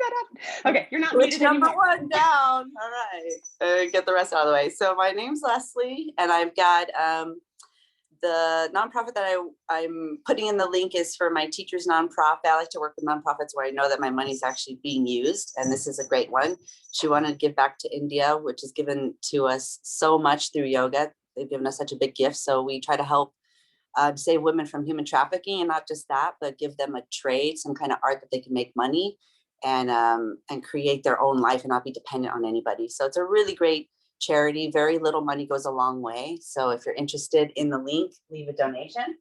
that happened? Okay, you're not Switch muted number anymore. 1 down. All right. Get the rest out of the way. So my name's Leslie, and I've got the nonprofit that I'm putting in the link is for my teacher's nonprofit. I like to work with nonprofits where I know that my money is actually being used, and this is a great one. She wanted to give back to India, which has given to us so much through yoga. They've given us such a big gift. So we try to help save women from human trafficking, and not just that, but give them a trade, some kind of art that they can make money and create their own life and not be dependent on anybody. So it's a really great charity. Very little money goes a long way. So if you're interested in the link, leave a donation.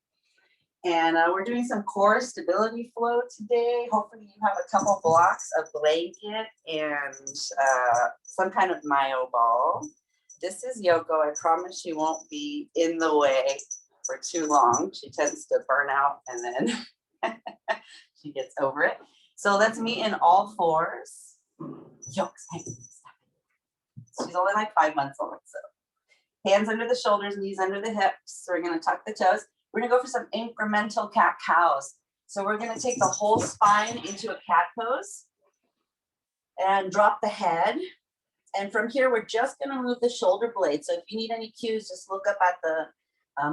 And we're doing some core stability flow today. Hopefully you have a couple blocks of blanket and some kind of myo ball. This is Yoko. I promise she won't be in the way for too long. She tends to burn out and then she gets over it. So let's meet in all fours. Yokes, hey, stop it. She's only like 5 months old. So hands under the shoulders, knees under the hips. So we're going to tuck the toes. We're going to go for some incremental cat cows. So we're going to take the whole spine into a cat pose and drop the head. And from here, we're just going to move the shoulder blades. So if you need any cues, just look up at the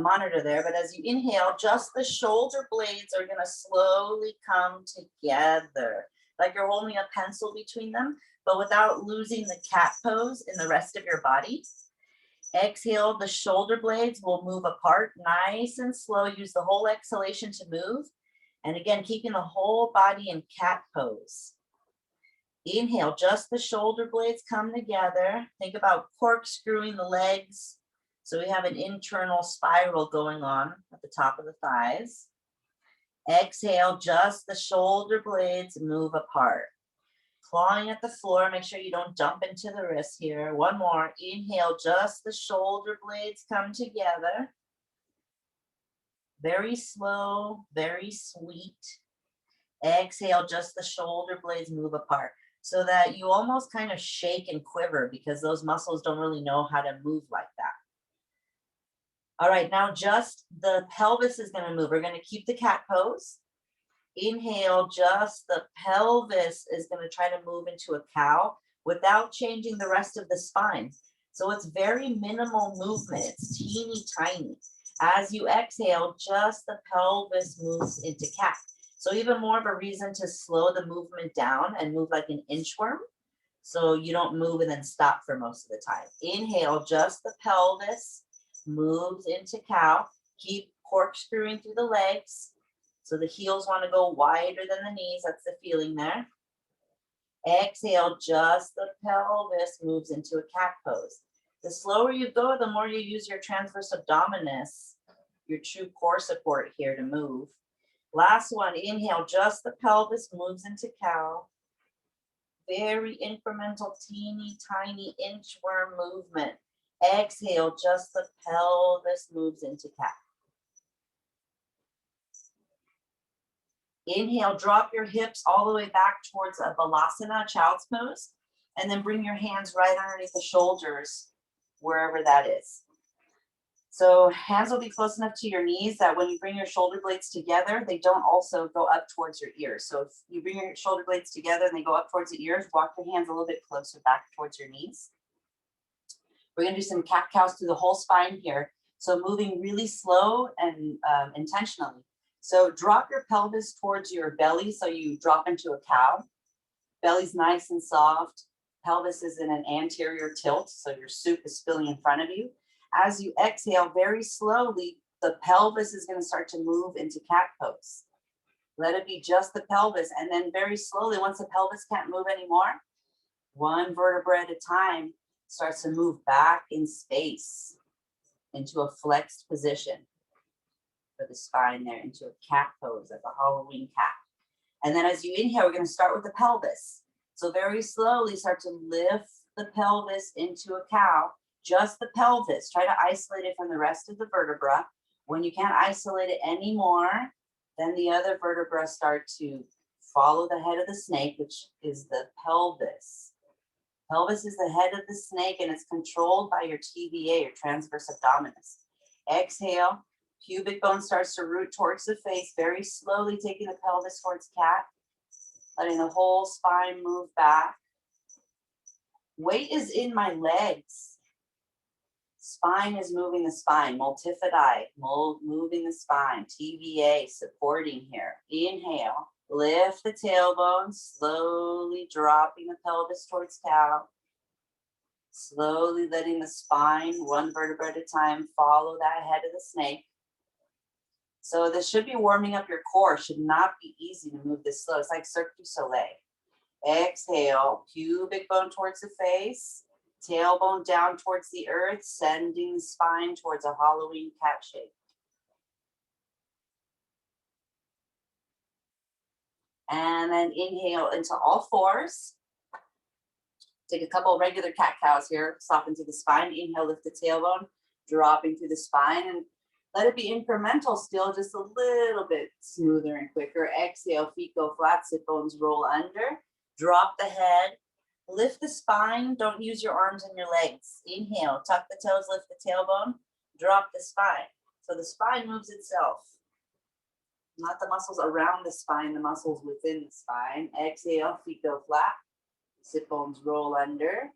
monitor there. But as you inhale, just the shoulder blades are going to slowly come together, like you're holding a pencil between them, but without losing the cat pose in the rest of your body. Exhale, the shoulder blades will move apart nice and slow. Use the whole exhalation to move. And again, keeping the whole body in cat pose. Inhale, just the shoulder blades come together. Think about corkscrewing the legs. So we have an internal spiral going on at the top of the thighs. Exhale, just the shoulder blades move apart. Clawing at the floor, make sure you don't jump into the wrist here. One more. Inhale, just the shoulder blades come together. Very slow, very sweet. Exhale, just the shoulder blades move apart so that you almost kind of shake and quiver because those muscles don't really know how to move like that. All right, now just the pelvis is going to move. We're going to keep the cat pose. Inhale, just the pelvis is going to try to move into a cow without changing the rest of the spine. So it's very minimal movement. It's teeny tiny. As you exhale, just the pelvis moves into cat. So even more of a reason to slow the movement down and move like an inchworm. So you don't move and then stop for most of the time. Inhale, just the pelvis moves into cow. Keep corkscrewing through the legs. So the heels want to go wider than the knees. That's the feeling there. Exhale, just the pelvis moves into a cat pose. The slower you go, the more you use your transverse abdominus, your true core support here to move. Last one, inhale, just the pelvis moves into cow. Very incremental, teeny, tiny inchworm movement. Exhale, just the pelvis moves into cat. Inhale, drop your hips all the way back towards a balasana, child's pose, and then bring your hands right underneath the shoulders, wherever that is. So hands will be close enough to your knees that when you bring your shoulder blades together, they don't also go up towards your ears. So if you bring your shoulder blades together and they go up towards the ears, walk your hands a little bit closer back towards your knees. We're going to do some cat cows through the whole spine here. So moving really slow and intentionally. So drop your pelvis towards your belly so you drop into a cow. Belly's nice and soft. Pelvis is in an anterior tilt, so your soup is spilling in front of you. As you exhale, very slowly, the pelvis is going to start to move into cat pose. Let it be just the pelvis, and then very slowly, once the pelvis can't move anymore, one vertebra at a time starts to move back in space into a flexed position for the spine there, into a cat pose, like a Halloween cat. And then as you inhale, we're going to start with the pelvis. So very slowly start to lift the pelvis into a cow, just the pelvis. Try to isolate it from the rest of the vertebra. When you can't isolate it anymore, then the other vertebrae start to follow the head of the snake, which is the pelvis. Pelvis is the head of the snake and it's controlled by your TVA, your transverse abdominus. Exhale, pubic bone starts to root towards the face, very slowly taking the pelvis towards cat. letting the whole spine move back. Weight is in my legs. Spine is moving the spine. Multifidi, moving the spine. TVA, supporting here. Inhale, lift the tailbone, slowly dropping the pelvis towards cow. Slowly letting the spine, one vertebra at a time, follow that head of the snake. So this should be warming up your core. Should not be easy to move this slow. It's like Cirque du Soleil. Exhale, pubic bone towards the face, tailbone down towards the earth, sending the spine towards a Halloween cat shape. And then inhale into all fours. Take a couple of regular cat cows here, soften through the spine. Inhale, lift the tailbone, dropping through the spine, and let it be incremental still, just a little bit smoother and quicker. Exhale, feet go flat, sit bones roll under. Drop the head, lift the spine. Don't use your arms and your legs. Inhale, tuck the toes, lift the tailbone, drop the spine. So the spine moves itself. Not the muscles around the spine, the muscles within the spine. Exhale, feet go flat. Sit bones roll under.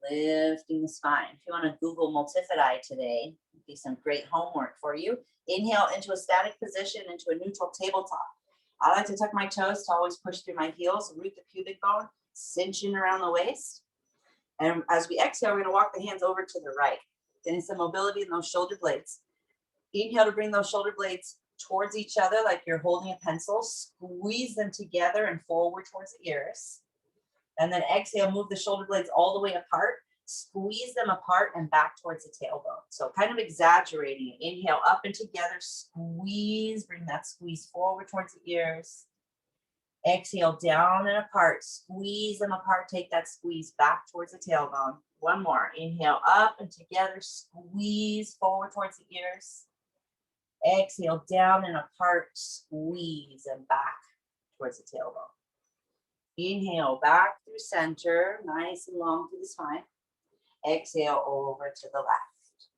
Lifting the spine. If you want to Google multifidi today, it'd be some great homework for you. Inhale into a static position, into a neutral tabletop. I like to tuck my toes to always push through my heels, root the pubic bone, cinch in around the waist. And as we exhale, we're going to walk the hands over to the right. Getting some mobility in those shoulder blades. Inhale to bring those shoulder blades towards each other like you're holding a pencil. Squeeze them together and forward towards the ears. And then exhale, move the shoulder blades all the way apart. Squeeze them apart and back towards the tailbone. So kind of exaggerating it. Inhale, up and together, squeeze. Bring that squeeze forward towards the ears. Exhale, down and apart. Squeeze them apart. Take that squeeze back towards the tailbone. One more. Inhale, up and together, squeeze forward towards the ears. Exhale, down and apart, squeeze and back towards the tailbone. Inhale, back through center, nice and long through the spine. Exhale, over to the left.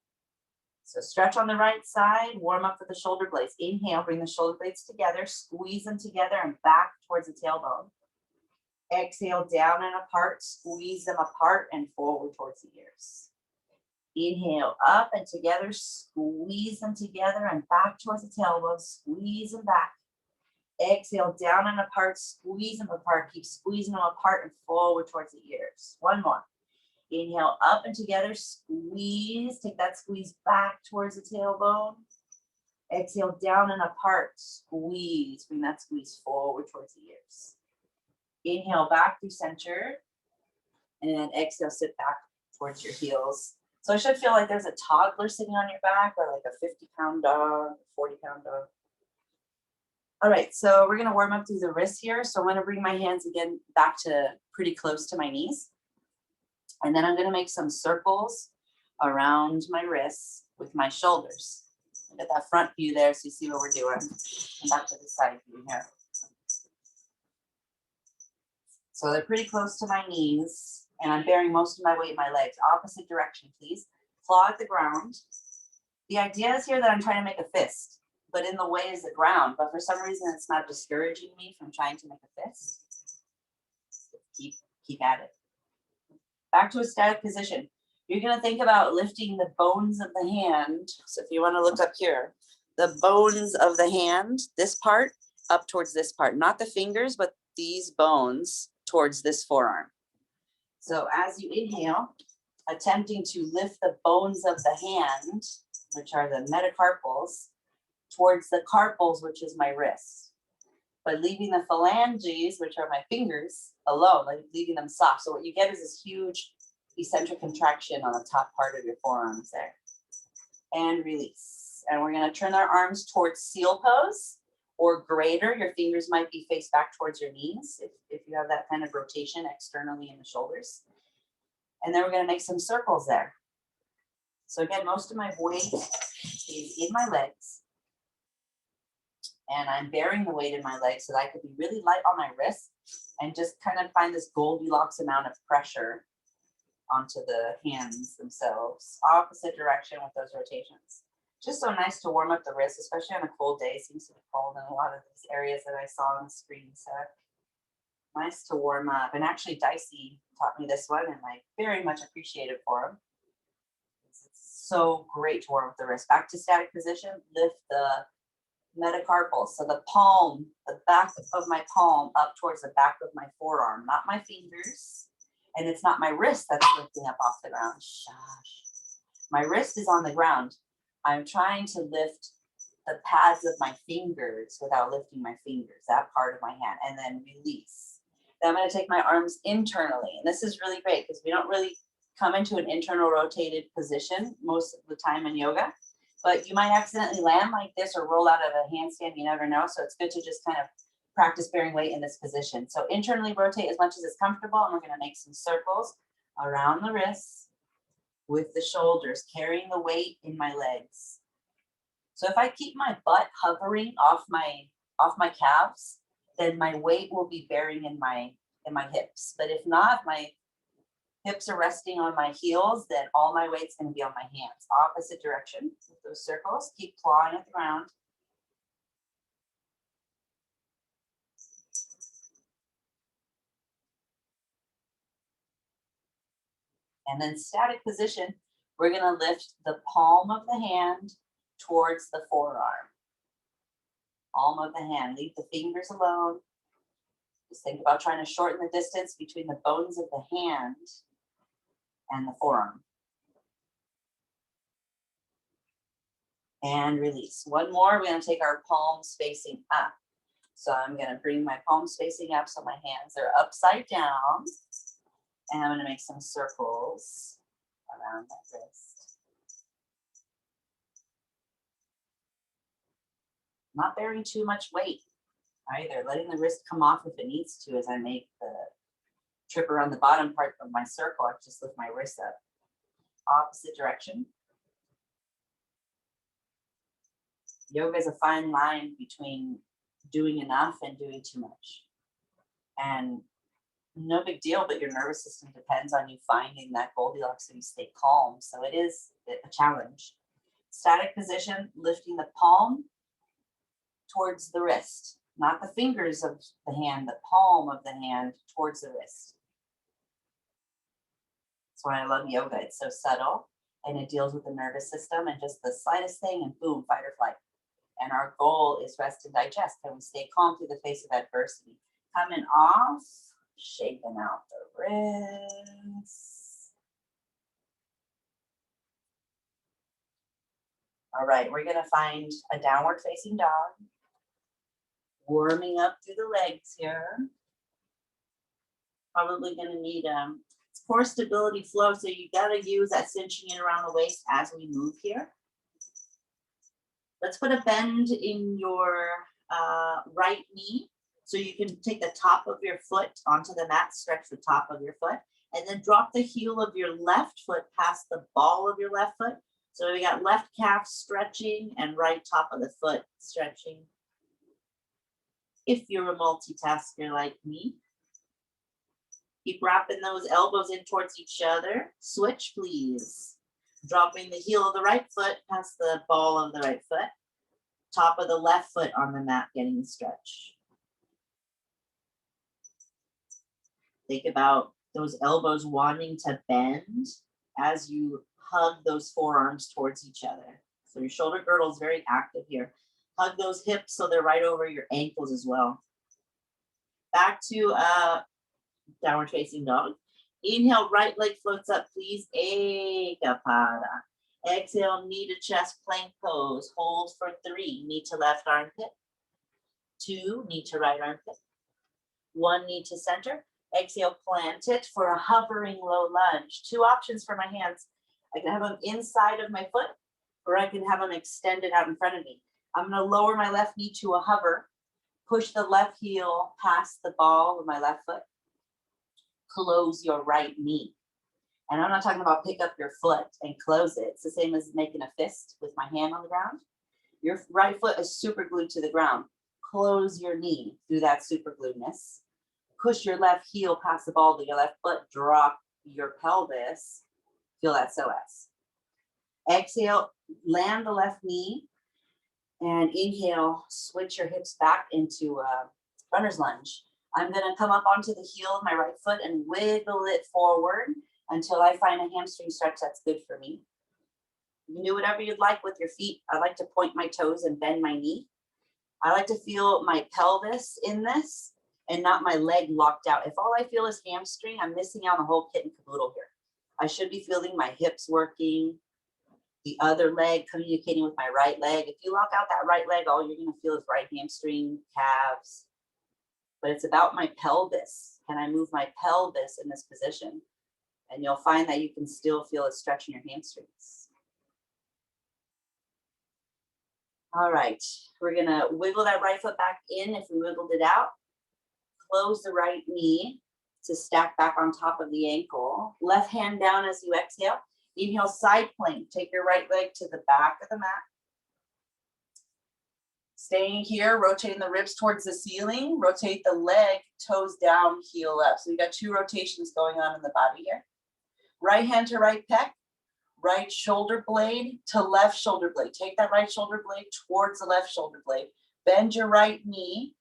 So stretch on the right side, warm up with the shoulder blades. Inhale, bring the shoulder blades together, squeeze them together and back towards the tailbone. Exhale, down and apart, squeeze them apart and forward towards the ears. Inhale, up and together, squeeze them together and back towards the tailbone, squeeze them back. Exhale, down and apart, squeeze them apart, keep squeezing them apart and forward towards the ears. One more. Inhale, up and together, squeeze, take that squeeze back towards the tailbone. Exhale, down and apart, squeeze, bring that squeeze forward towards the ears. Inhale, back through center, and exhale, sit back towards your heels. So it should feel like there's a toddler sitting on your back, or like a 50-pound dog, 40-pound dog. All right, so we're gonna warm up through the wrists here. So I'm gonna bring my hands again back to pretty close to my knees. And then I'm gonna make some circles around my wrists with my shoulders. Get that front view there so you see what we're doing. And back to the side view here. So they're pretty close to my knees, and I'm bearing most of my weight in my legs. Opposite direction, please. Claw at the ground. The idea is here that I'm trying to make a fist, but in the way is the ground. But for some reason, it's not discouraging me from trying to make a fist. Keep at it. Back to a static position. You're going to think about lifting the bones of the hand. So if you want to look up here, the bones of the hand, this part up towards this part, not the fingers, but these bones towards this forearm. So as you inhale, attempting to lift the bones of the hand, which are the metacarpals, towards the carpals, which is my wrist, but leaving the phalanges, which are my fingers, alone, like leaving them soft. So what you get is this huge eccentric contraction on the top part of your forearms there. And release. And we're going to turn our arms towards seal pose or greater. Your fingers might be faced back towards your knees if you have that kind of rotation externally in the shoulders. And then we're going to make some circles there. So again, most of my weight is in my legs. And I'm bearing the weight in my legs so that I could be really light on my wrists and just kind of find this Goldilocks amount of pressure onto the hands themselves. Opposite direction with those rotations. Just so nice to warm up the wrists, especially on a cold day. It seems to be cold in a lot of these areas that I saw on the screen. So Nice to warm up. And actually Dicey taught me this one and I very much appreciate it for him. It's so great to warm up the wrist. Back to static position, lift the metacarpal. So the palm, the back of my palm up towards the back of my forearm, not my fingers. And it's not my wrist that's lifting up off the ground. Shush. My wrist is on the ground. I'm trying to lift the pads of my fingers without lifting my fingers, that part of my hand, and then release. Then I'm going to take my arms internally. And this is really great because we don't really come into an internal rotated position most of the time in yoga. But you might accidentally land like this or roll out of a handstand. You never know. So it's good to just kind of practice bearing weight in this position. So internally rotate as much as it's comfortable. And we're going to make some circles around the wrists with the shoulders, carrying the weight in my legs. So if I keep my butt hovering off my calves, then my weight will be bearing in my hips. But if not, if my hips are resting on my heels, then all my weight's going to be on my hands. Opposite direction with those circles. Keep clawing at the ground. And then static position, we're going to lift the palm of the hand towards the forearm. Palm of the hand. Leave the fingers alone. Just think about trying to shorten the distance between the bones of the hand and the forearm. And release. One more, we're going to take our palms facing up. So I'm going to bring my palms facing up so my hands are upside down. And I'm going to make some circles around my wrist. Not bearing too much weight either. Letting the wrist come off if it needs to as I make the trip around the bottom part of my circle. I just lift my wrist up. Opposite direction. Yoga is a fine line between doing enough and doing too much. And no big deal, but your nervous system depends on you finding that Goldilocks so you stay calm. So it is a challenge. Static position, lifting the palm towards the wrist, not the fingers of the hand, the palm of the hand towards the wrist. That's why I love yoga. It's so subtle and it deals with the nervous system and just the slightest thing and boom, fight or flight. And our goal is rest and digest. Can we stay calm through the face of adversity? Coming off, shaking out the wrists. All right, we're going to find a downward facing dog. Warming up through the legs here. Probably going to need core stability flow. So you got to use that cinching in around the waist as we move here. Let's put a bend in your right knee. So you can take the top of your foot onto the mat, stretch the top of your foot, and then drop the heel of your left foot past the ball of your left foot. So we got left calf stretching and right top of the foot stretching. If you're a multitasker like me, keep wrapping those elbows in towards each other. Switch, please. Dropping the heel of the right foot past the ball of the right foot. Top of the left foot on the mat, getting a stretch. Think about those elbows wanting to bend as you hug those forearms towards each other. So your shoulder girdle is very active here. Hug those hips so they're right over your ankles as well. Back to downward facing dog. Inhale, right leg floats up, please. Ekapada. Exhale, knee to chest, plank pose. Hold for 3. Knee to left armpit. 2, knee to right armpit. 1, knee to center. Exhale, plant it for a hovering low lunge. 2 options for my hands. I can have them inside of my foot, or I can have them extended out in front of me. I'm going to lower my left knee to a hover. Push the left heel past the ball of my left foot. Close your right knee. And I'm not talking about pick up your foot and close it. It's the same as making a fist with my hand on the ground. Your right foot is super glued to the ground. Close your knee through that super gluedness. Push your left heel past the ball of your left foot. Drop your pelvis. Feel that psoas. Exhale, land the left knee. And inhale, switch your hips back into a runner's lunge. I'm gonna come up onto the heel of my right foot and wiggle it forward until I find a hamstring stretch that's good for me. You can do whatever you'd like with your feet. I like to point my toes and bend my knee. I like to feel my pelvis in this and not my leg locked out. If all I feel is hamstring, I'm missing out on the whole kit and caboodle here. I should be feeling my hips working, the other leg communicating with my right leg. If you lock out that right leg, all you're gonna feel is right hamstring, calves. But it's about my pelvis. Can I move my pelvis in this position? And you'll find that you can still feel a stretch in your hamstrings. All right, we're gonna wiggle that right foot back in if we wiggled it out. Close the right knee to stack back on top of the ankle. Left hand down as you exhale. Inhale, side plank. Take your right leg to the back of the mat. Staying here, rotating the ribs towards the ceiling. Rotate the leg, toes down, heel up. So we got 2 rotations going on in the body here. Right hand to right pec. Right shoulder blade to left shoulder blade. Take that right shoulder blade towards the left shoulder blade. Bend your right knee.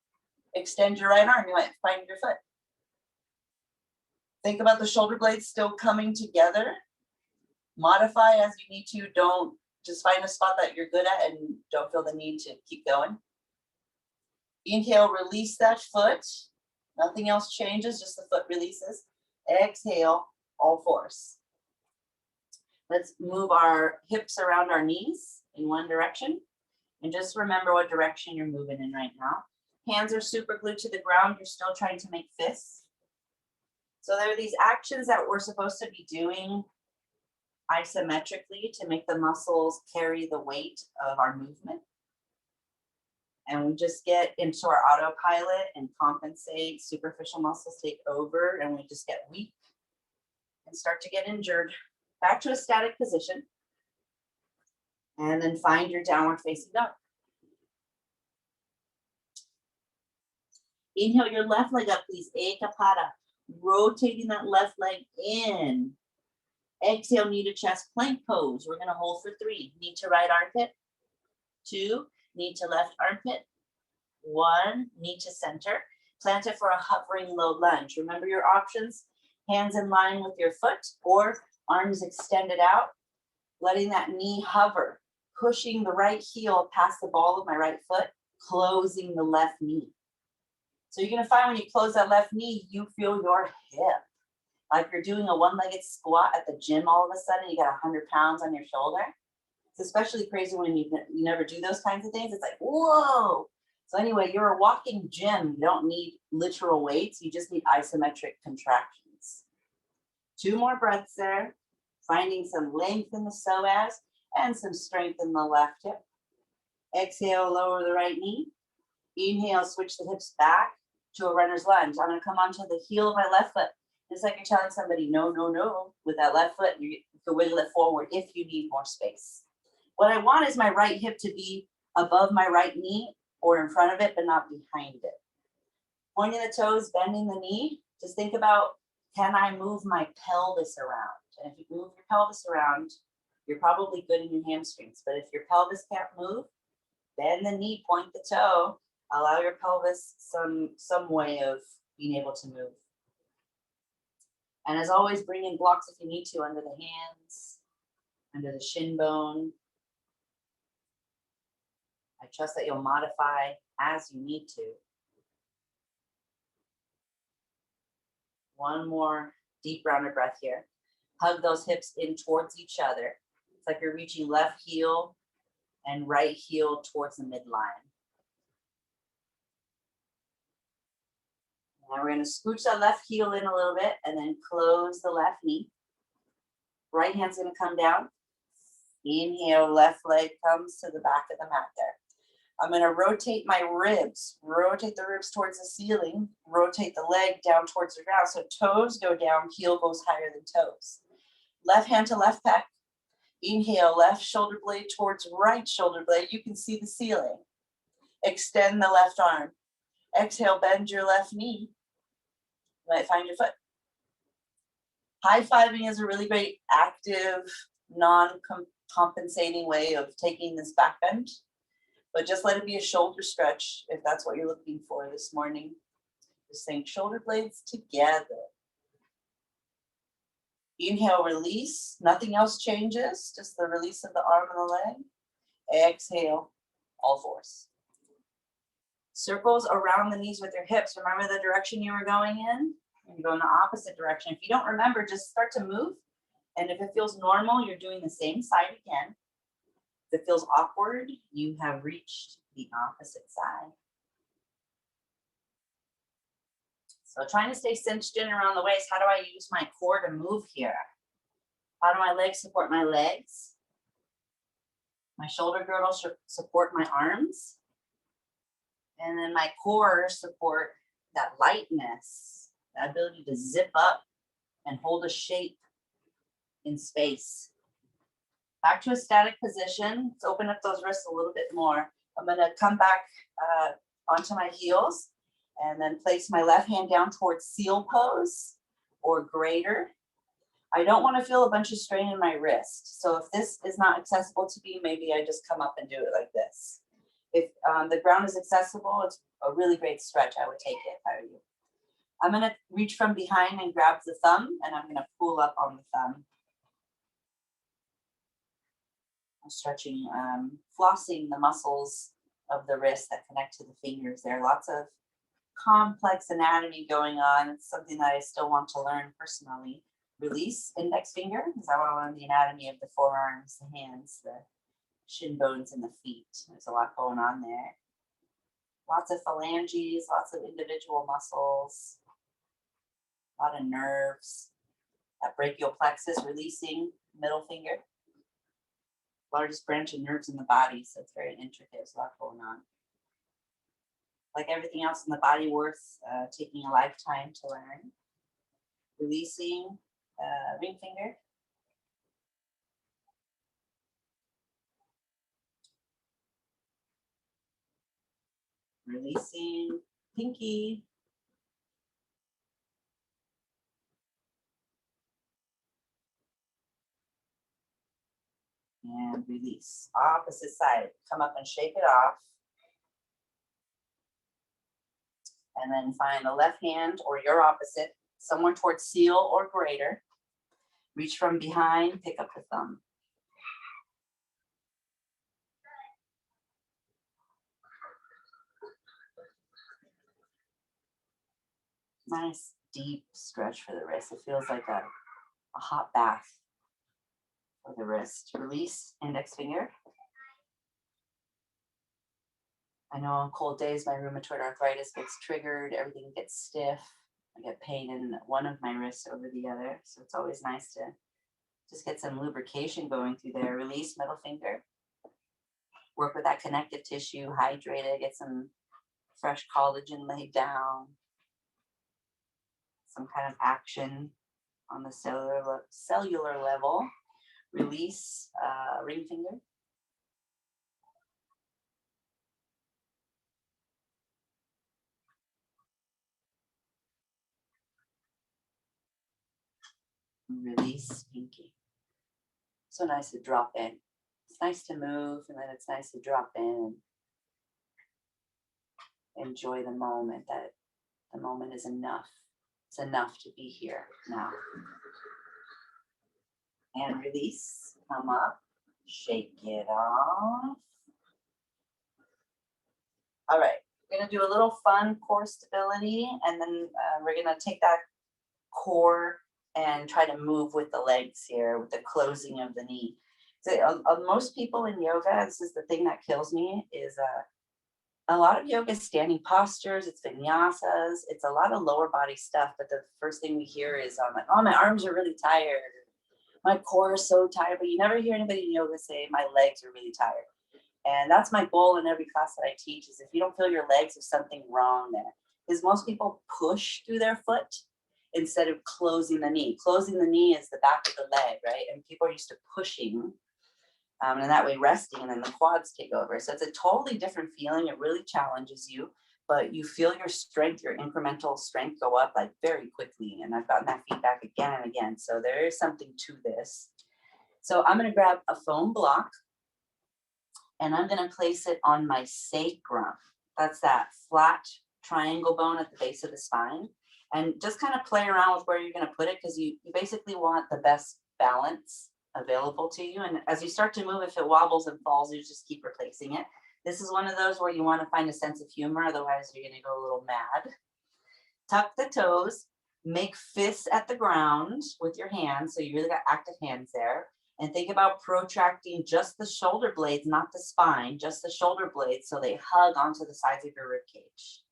Extend your right arm. You might find your foot. Think about the shoulder blades still coming together. Modify as you need to. Don't just find a spot that you're good at and don't feel the need to keep going. Inhale, release that foot. Nothing else changes, just the foot releases. Exhale, all fours. Let's move our hips around our knees in one direction. And just remember what direction you're moving in right now. Hands are super glued to the ground. You're still trying to make fists. So there are these actions that we're supposed to be doing isometrically to make the muscles carry the weight of our movement. And we just get into our autopilot and compensate. Superficial muscles take over and we just get weak and start to get injured. Back to a static position. And then find your downward facing dog. Inhale your left leg up, please. Ekapada. Rotating that left leg in. Exhale, knee to chest plank pose. We're gonna hold for 3. Knee to right armpit. 2, knee to left armpit. 1, knee to center. Plant it for a hovering low lunge. Remember your options. Hands in line with your foot or arms extended out. Letting that knee hover. Pushing the right heel past the ball of my right foot. Closing the left knee. So you're gonna find when you close that left knee, you feel your hip. Like you're doing a one-legged squat at the gym all of a sudden, you got 100 pounds on your shoulder. It's especially crazy when you never do those kinds of things. It's like, whoa. So anyway, you're a walking gym. You don't need literal weights. You just need isometric contractions. 2 more breaths there. Finding some length in the psoas and some strength in the left hip. Exhale, lower the right knee. Inhale, switch the hips back to a runner's lunge. I'm gonna come onto the heel of my left foot. It's like you're telling somebody, no, no, no. With that left foot, you can wiggle it forward if you need more space. What I want is my right hip to be above my right knee or in front of it, but not behind it. Pointing the toes, bending the knee. Just think about, can I move my pelvis around? And if you move your pelvis around, you're probably good in your hamstrings. But if your pelvis can't move, bend the knee, point the toe, allow your pelvis some way of being able to move. And as always, bring in blocks if you need to under the hands, under the shin bone. I trust that you'll modify as you need to. One more deep rounded breath here. Hug those hips in towards each other. It's like you're reaching left heel and right heel towards the midline. Now we're going to scooch that left heel in a little bit and then close the left knee. Right hand's going to come down. Inhale, left leg comes to the back of the mat there. I'm going to rotate my ribs. Rotate the ribs towards the ceiling. Rotate the leg down towards the ground. So toes go down, heel goes higher than toes. Left hand to left pec. Inhale, left shoulder blade towards right shoulder blade. You can see the ceiling. Extend the left arm. Exhale, bend your left knee. You might find your foot. High-fiving is a really great active, non-compensating way of taking this back bend. But just let it be a shoulder stretch if that's what you're looking for this morning. Just sink shoulder blades together. Inhale, release. Nothing else changes. Just the release of the arm and the leg. Exhale, all fours. Circles around the knees with your hips. Remember the direction you were going in? And go in the opposite direction. If you don't remember, just start to move. And if it feels normal, you're doing the same side again. If it feels awkward, you have reached the opposite side. So trying to stay cinched in around the waist. How do I use my core to move here? How do my legs support my legs? My shoulder girdle should support my arms. And then my core support that lightness, that ability to zip up and hold a shape in space. Back to a static position. Let's open up those wrists a little bit more. I'm gonna come back onto my heels and then place my left hand down towards seal pose or greater. I don't want to feel a bunch of strain in my wrist. So if this is not accessible to me, maybe I just come up and do it like this. If the ground is accessible, it's a really great stretch. I would take it if I were you. I'm going to reach from behind and grab the thumb, and I'm going to pull up on the thumb. I'm stretching, flossing the muscles of the wrist that connect to the fingers. There are lots of complex anatomy going on. It's something that I still want to learn personally. Release index finger, because I want to learn the anatomy of the forearms, the hands, the shin bones, and the feet. There's a lot going on there. Lots of phalanges, lots of individual muscles, a lot of nerves. That brachial plexus releasing, middle finger. Largest branch of nerves in the body, so it's very intricate. There's a lot going on. Like everything else in the body, worth taking a lifetime to learn. Releasing ring finger. Releasing pinky. And release. Opposite side. Come up and shake it off. And then find the left hand or your opposite, somewhere towards seal or greater. Reach from behind, pick up the thumb. Nice deep stretch for the wrist. It feels like a hot bath for the wrist. Release, index finger. I know on cold days, my rheumatoid arthritis gets triggered, everything gets stiff. I get pain in one of my wrists over the other. So it's always nice to just get some lubrication going through there. Release, middle finger. Work with that connective tissue, hydrate it, get some fresh collagen laid down. Some kind of action on the cellular level. Release, ring finger. Release, pinky. So nice to drop in. It's nice to move, and then it's nice to drop in. Enjoy the moment, that the moment is enough. It's enough to be here now. And release, come up, shake it off. All right, we're gonna do a little fun core stability, and then we're gonna take that core and try to move with the legs here, with the closing of the knee. So most people in yoga, this is the thing that kills me, is a lot of yoga is standing postures, it's vinyasas, it's a lot of lower body stuff, but the first thing we hear is, like, oh, my arms are really tired, my core is so tired, but you never hear anybody in yoga say, my legs are really tired. And that's my goal in every class that I teach, is if you don't feel your legs, there's something wrong there. Because most people push through their foot instead of closing the knee. Closing the knee is the back of the leg, right? And people are used to pushing, and that way resting, and then the quads take over. So it's a totally different feeling. It really challenges you, but you feel your strength, your incremental strength go up like very quickly. And I've gotten that feedback again and again. So there is something to this. So I'm gonna grab a foam block, and I'm gonna place it on my sacrum. That's that flat triangle bone at the base of the spine. And just kind of play around with where you're going to put it, because you basically want the best balance available to you. And as you start to move, if it wobbles and falls, you just keep replacing it. This is one of those where you want to find a sense of humor, otherwise you're going to go a little mad. Tuck the toes, make fists at the ground with your hands, so you really got active hands there. And think about protracting just the shoulder blades, not the spine, just the shoulder blades, so they hug onto the sides of your rib cage.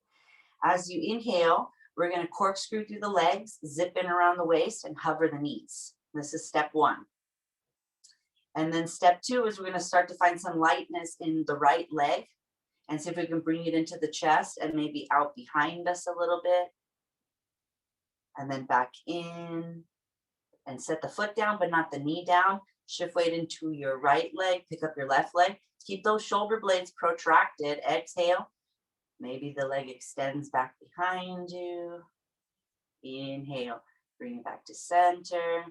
As you inhale, we're going to corkscrew through the legs, zip in around the waist, and hover the knees. This is step one. And then step two is we're going to start to find some lightness in the right leg and see if we can bring it into the chest and maybe out behind us a little bit. And then back in and set the foot down, but not the knee down. Shift weight into your right leg, pick up your left leg. Keep those shoulder blades protracted. Exhale. Maybe the leg extends back behind you. Inhale, bring it back to center.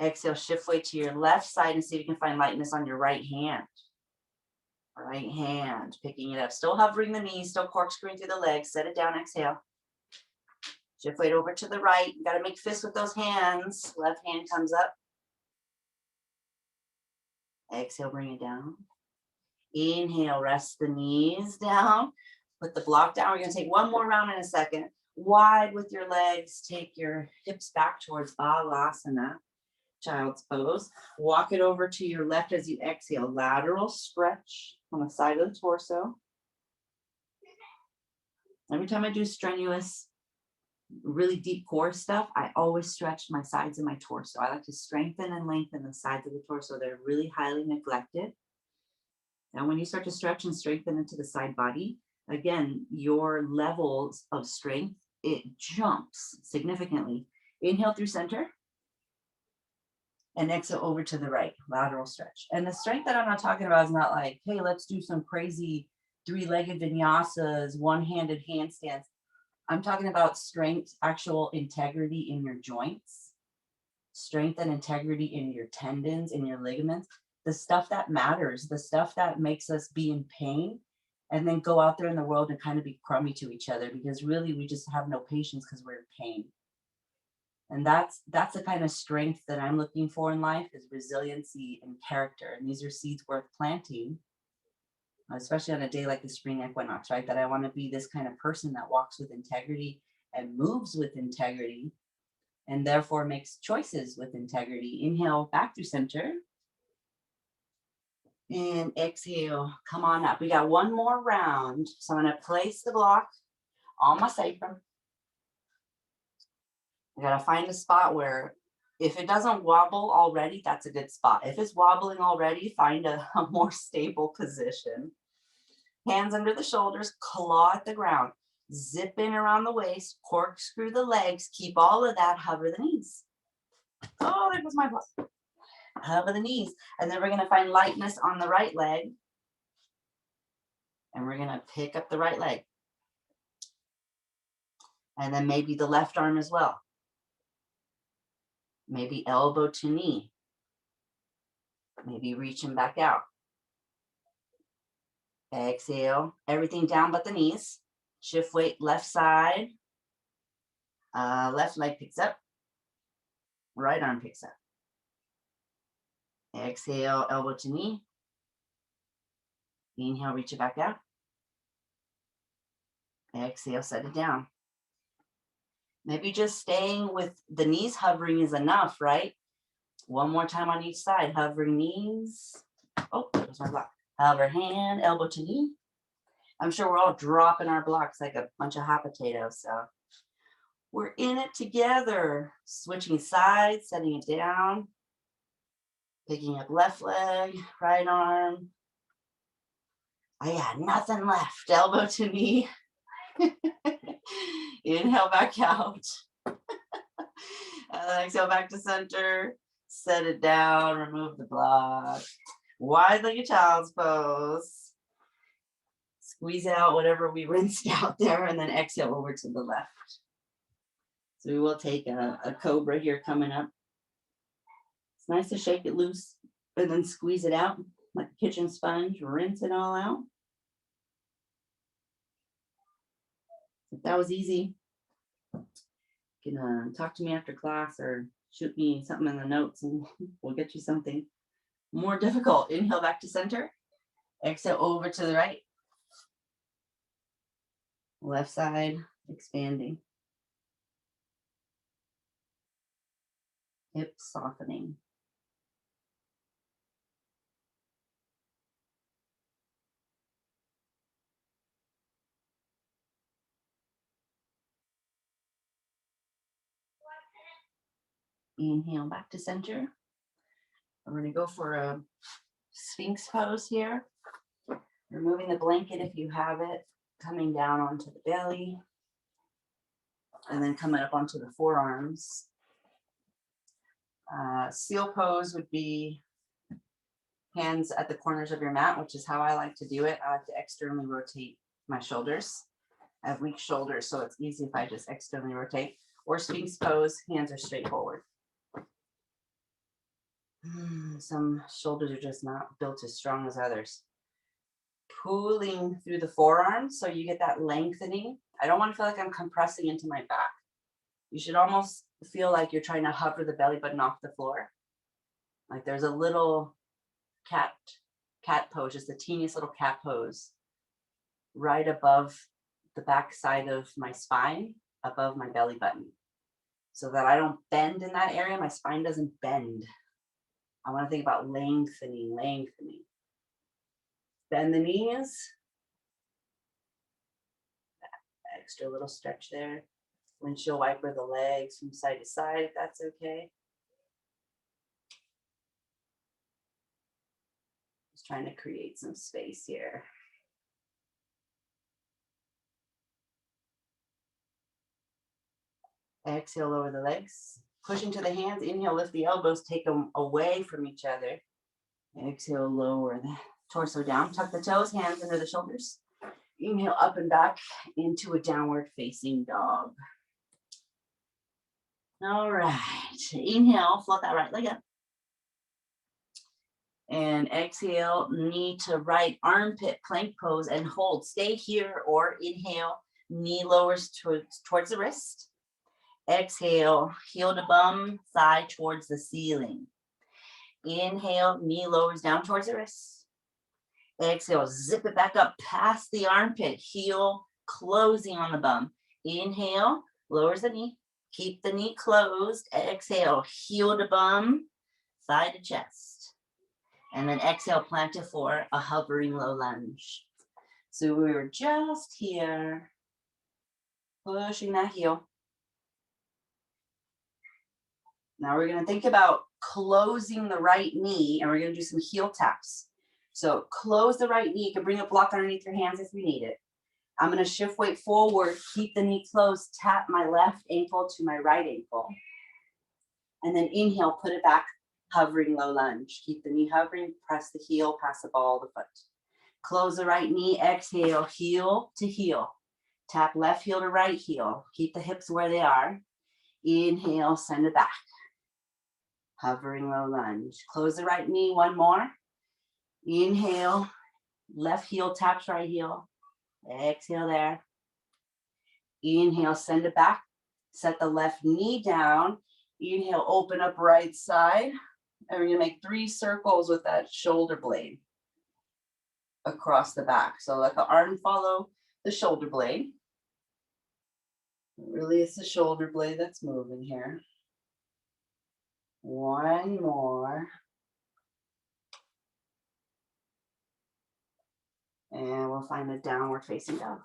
Exhale, shift weight to your left side and see if you can find lightness on your right hand. Right hand, picking it up. Still hovering the knees, still corkscrewing through the legs. Set it down, exhale. Shift weight over to the right. You got to make fists with those hands. Left hand comes up. Exhale, bring it down. Inhale, rest the knees down. Put the block down. We're going to take one more round in a second. Wide with your legs. Take your hips back towards Balasana, Child's Pose. Walk it over to your left as you exhale. Lateral stretch on the side of the torso. Every time I do strenuous, really deep core stuff, I always stretch my sides of my torso. I like to strengthen and lengthen the sides of the torso. They're really highly neglected. And when you start to stretch and strengthen into the side body, again, your levels of strength, it jumps significantly. Inhale through center. And exhale over to the right, lateral stretch. And the strength that I'm not talking about is not like, hey, let's do some crazy three-legged vinyasas, one-handed handstands. I'm talking about strength, actual integrity in your joints, strength and integrity in your tendons, in your ligaments, the stuff that matters, the stuff that makes us be in pain, and then go out there in the world and kind of be crummy to each other, because really we just have no patience because we're in pain. And that's the kind of strength that I'm looking for in life, is resiliency and character. And these are seeds worth planting, especially on a day like the spring equinox, right? That I want to be this kind of person that walks with integrity and moves with integrity, and therefore makes choices with integrity. Inhale back through center. And exhale, come on up. We got one more round. So I'm going to place the block on my sacrum. I got to find a spot where if it doesn't wobble already, that's a good spot. If it's wobbling already, find a more stable position. Hands under the shoulders, claw at the ground. Zip in around the waist, corkscrew the legs. Keep all of that, hover the knees. Oh, there goes my block. Hover the knees. And then we're going to find lightness on the right leg. And we're going to pick up the right leg. And then maybe the left arm as well. Maybe elbow to knee. Maybe reaching back out. Exhale, everything down but the knees. Shift weight left side. Left leg picks up. Right arm picks up. Exhale, elbow to knee. Inhale, reach it back out. Exhale, set it down. Maybe just staying with the knees hovering is enough, right? One more time on each side. Hovering knees. Oh, there's my block. Hover hand, elbow to knee. I'm sure we're all dropping our blocks like a bunch of hot potatoes. So we're in it together. Switching sides, setting it down. Picking up left leg, right arm. I got nothing left. Elbow to knee. Inhale back out. Exhale back to center. Set it down. Remove the block. Wide-legged child's pose. Squeeze out whatever we rinsed out there, and then exhale over to the left. So we will take a cobra here coming up. It's nice to shake it loose and then squeeze it out like a kitchen sponge. Rinse it all out. If that was easy, you can talk to me after class or shoot me something in the notes and we'll get you something more difficult. Inhale back to center. Exhale over to the right. Left side expanding. Hips softening. Inhale back to center. We're going to go for a Sphinx pose here. Removing the blanket if you have it, coming down onto the belly, and then coming up onto the forearms. Seal pose would be hands at the corners of your mat, which is how I like to do it. I like to externally rotate my shoulders. I have weak shoulders, so it's easy if I just externally rotate. Or Sphinx pose, hands are straight forward. Some shoulders are just not built as strong as others. Pulling through the forearms so you get that lengthening. I don't want to feel like I'm compressing into my back. You should almost feel like you're trying to hover the belly button off the floor. Like there's a little cat pose, just the teeniest little cat pose right above the back side of my spine, above my belly button, so that I don't bend in that area. My spine doesn't bend. I want to think about lengthening. Bend the knees. Extra little stretch there. Windshield wiper the legs from side to side, if that's okay. Just trying to create some space here. Exhale, lower the legs. Push into the hands. Inhale, lift the elbows, take them away from each other. Exhale, lower the torso down. Tuck the toes, hands under the shoulders. Inhale, up and back into a downward facing dog. All right. Inhale, float that right leg up. And exhale, knee to right, armpit plank pose and hold. Stay here or inhale, knee lowers towards the wrist. Exhale, heel to bum, thigh towards the ceiling. Inhale, knee lowers down towards the wrist. Exhale, zip it back up past the armpit, heel closing on the bum. Inhale, lowers the knee, keep the knee closed. Exhale, heel to bum, thigh to chest. And then exhale, plant it for a hovering low lunge. So we were just here, pushing that heel. Now we're going to think about closing the right knee, and we're going to do some heel taps. So close the right knee. You can bring a block underneath your hands if you need it. I'm going to shift weight forward, keep the knee closed, tap my left ankle to my right ankle. And then inhale, put it back, hovering low lunge. Keep the knee hovering, press the heel, pass the ball, the foot. Close the right knee, exhale, heel to heel. Tap left heel to right heel. Keep the hips where they are. Inhale, send it back. Hovering low lunge. Close the right knee, one more. Inhale, left heel taps right heel. Exhale there. Inhale, send it back. Set the left knee down. Inhale, open up right side. And we're gonna make 3 circles with that shoulder blade across the back. So let the arm follow the shoulder blade. Really, it's the shoulder blade that's moving here. One more. And we'll find a downward facing dog.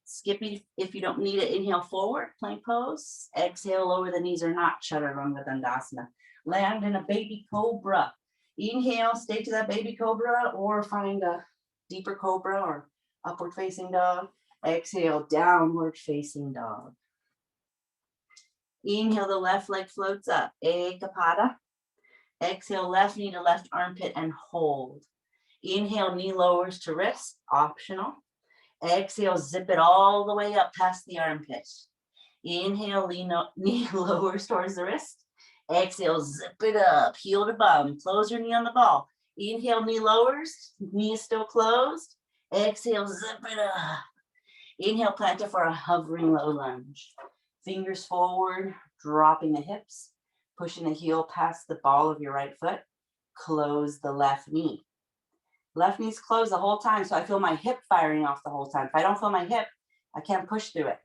Skippy, if you don't need it, inhale forward, plank pose. Exhale, lower the knees or not, Chaturanga Dandasana. Land in a baby cobra. Inhale, stay to that baby cobra or find a deeper cobra or upward facing dog. Exhale, downward facing dog. Inhale, the left leg floats up, Ekapada. Exhale, left knee to left armpit and hold. Inhale, knee lowers to wrist, optional. Exhale, zip it all the way up past the armpit. Inhale, knee lowers towards the wrist. Exhale, zip it up, heel to bum. Close your knee on the ball. Inhale, knee lowers, knee is still closed. Exhale, zip it up. Inhale, plant it for a hovering low lunge. Fingers forward, dropping the hips, pushing the heel past the ball of your right foot. Close the left knee. Left knee's closed the whole time, so I feel my hip firing off the whole time. If I don't feel my hip, I can't push through it.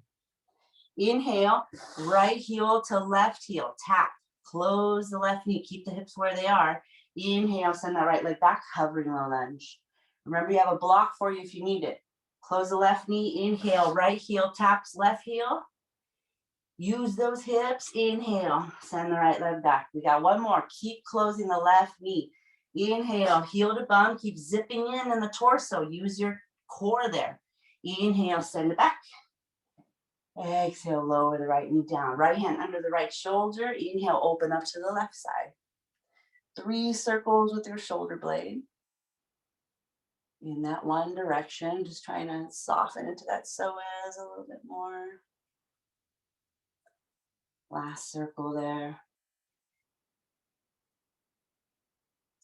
Inhale, right heel to left heel, tap. Close the left knee, keep the hips where they are. Inhale, send that right leg back, hovering low lunge. Remember, you have a block for you if you need it. Close the left knee, inhale, right heel taps left heel. Use those hips, inhale, send the right leg back. We got one more, keep closing the left knee. Inhale, heel to bum, keep zipping in the torso. Use your core there. Inhale, send it back. Exhale, lower the right knee down. Right hand under the right shoulder. Inhale, open up to the left side. 3 circles with your shoulder blade. In that one direction, just trying to soften into that psoas a little bit more. Last circle there.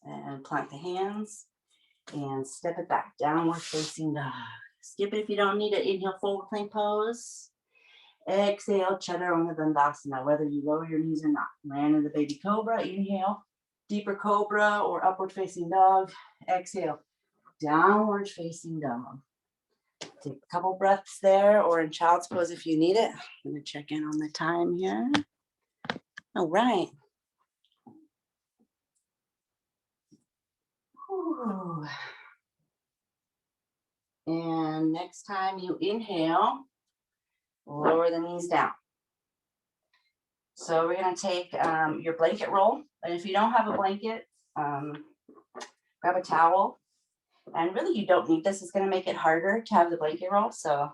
And plant the hands and step it back, downward facing dog. Skip it if you don't need it. Inhale, forward plank pose. Exhale, Chaturanga Dandasana, whether you lower your knees or not. Land in the baby cobra. Inhale, deeper cobra or upward facing dog. Exhale, downward facing dog. Take a couple breaths there or in child's pose if you need it. I'm going to check in on the time here. All right. Whew. And next time you inhale, lower the knees down. So we're going to take your blanket roll. And if you don't have a blanket, grab a towel. And really, you don't need this. It's going to make it harder to have the blanket roll. So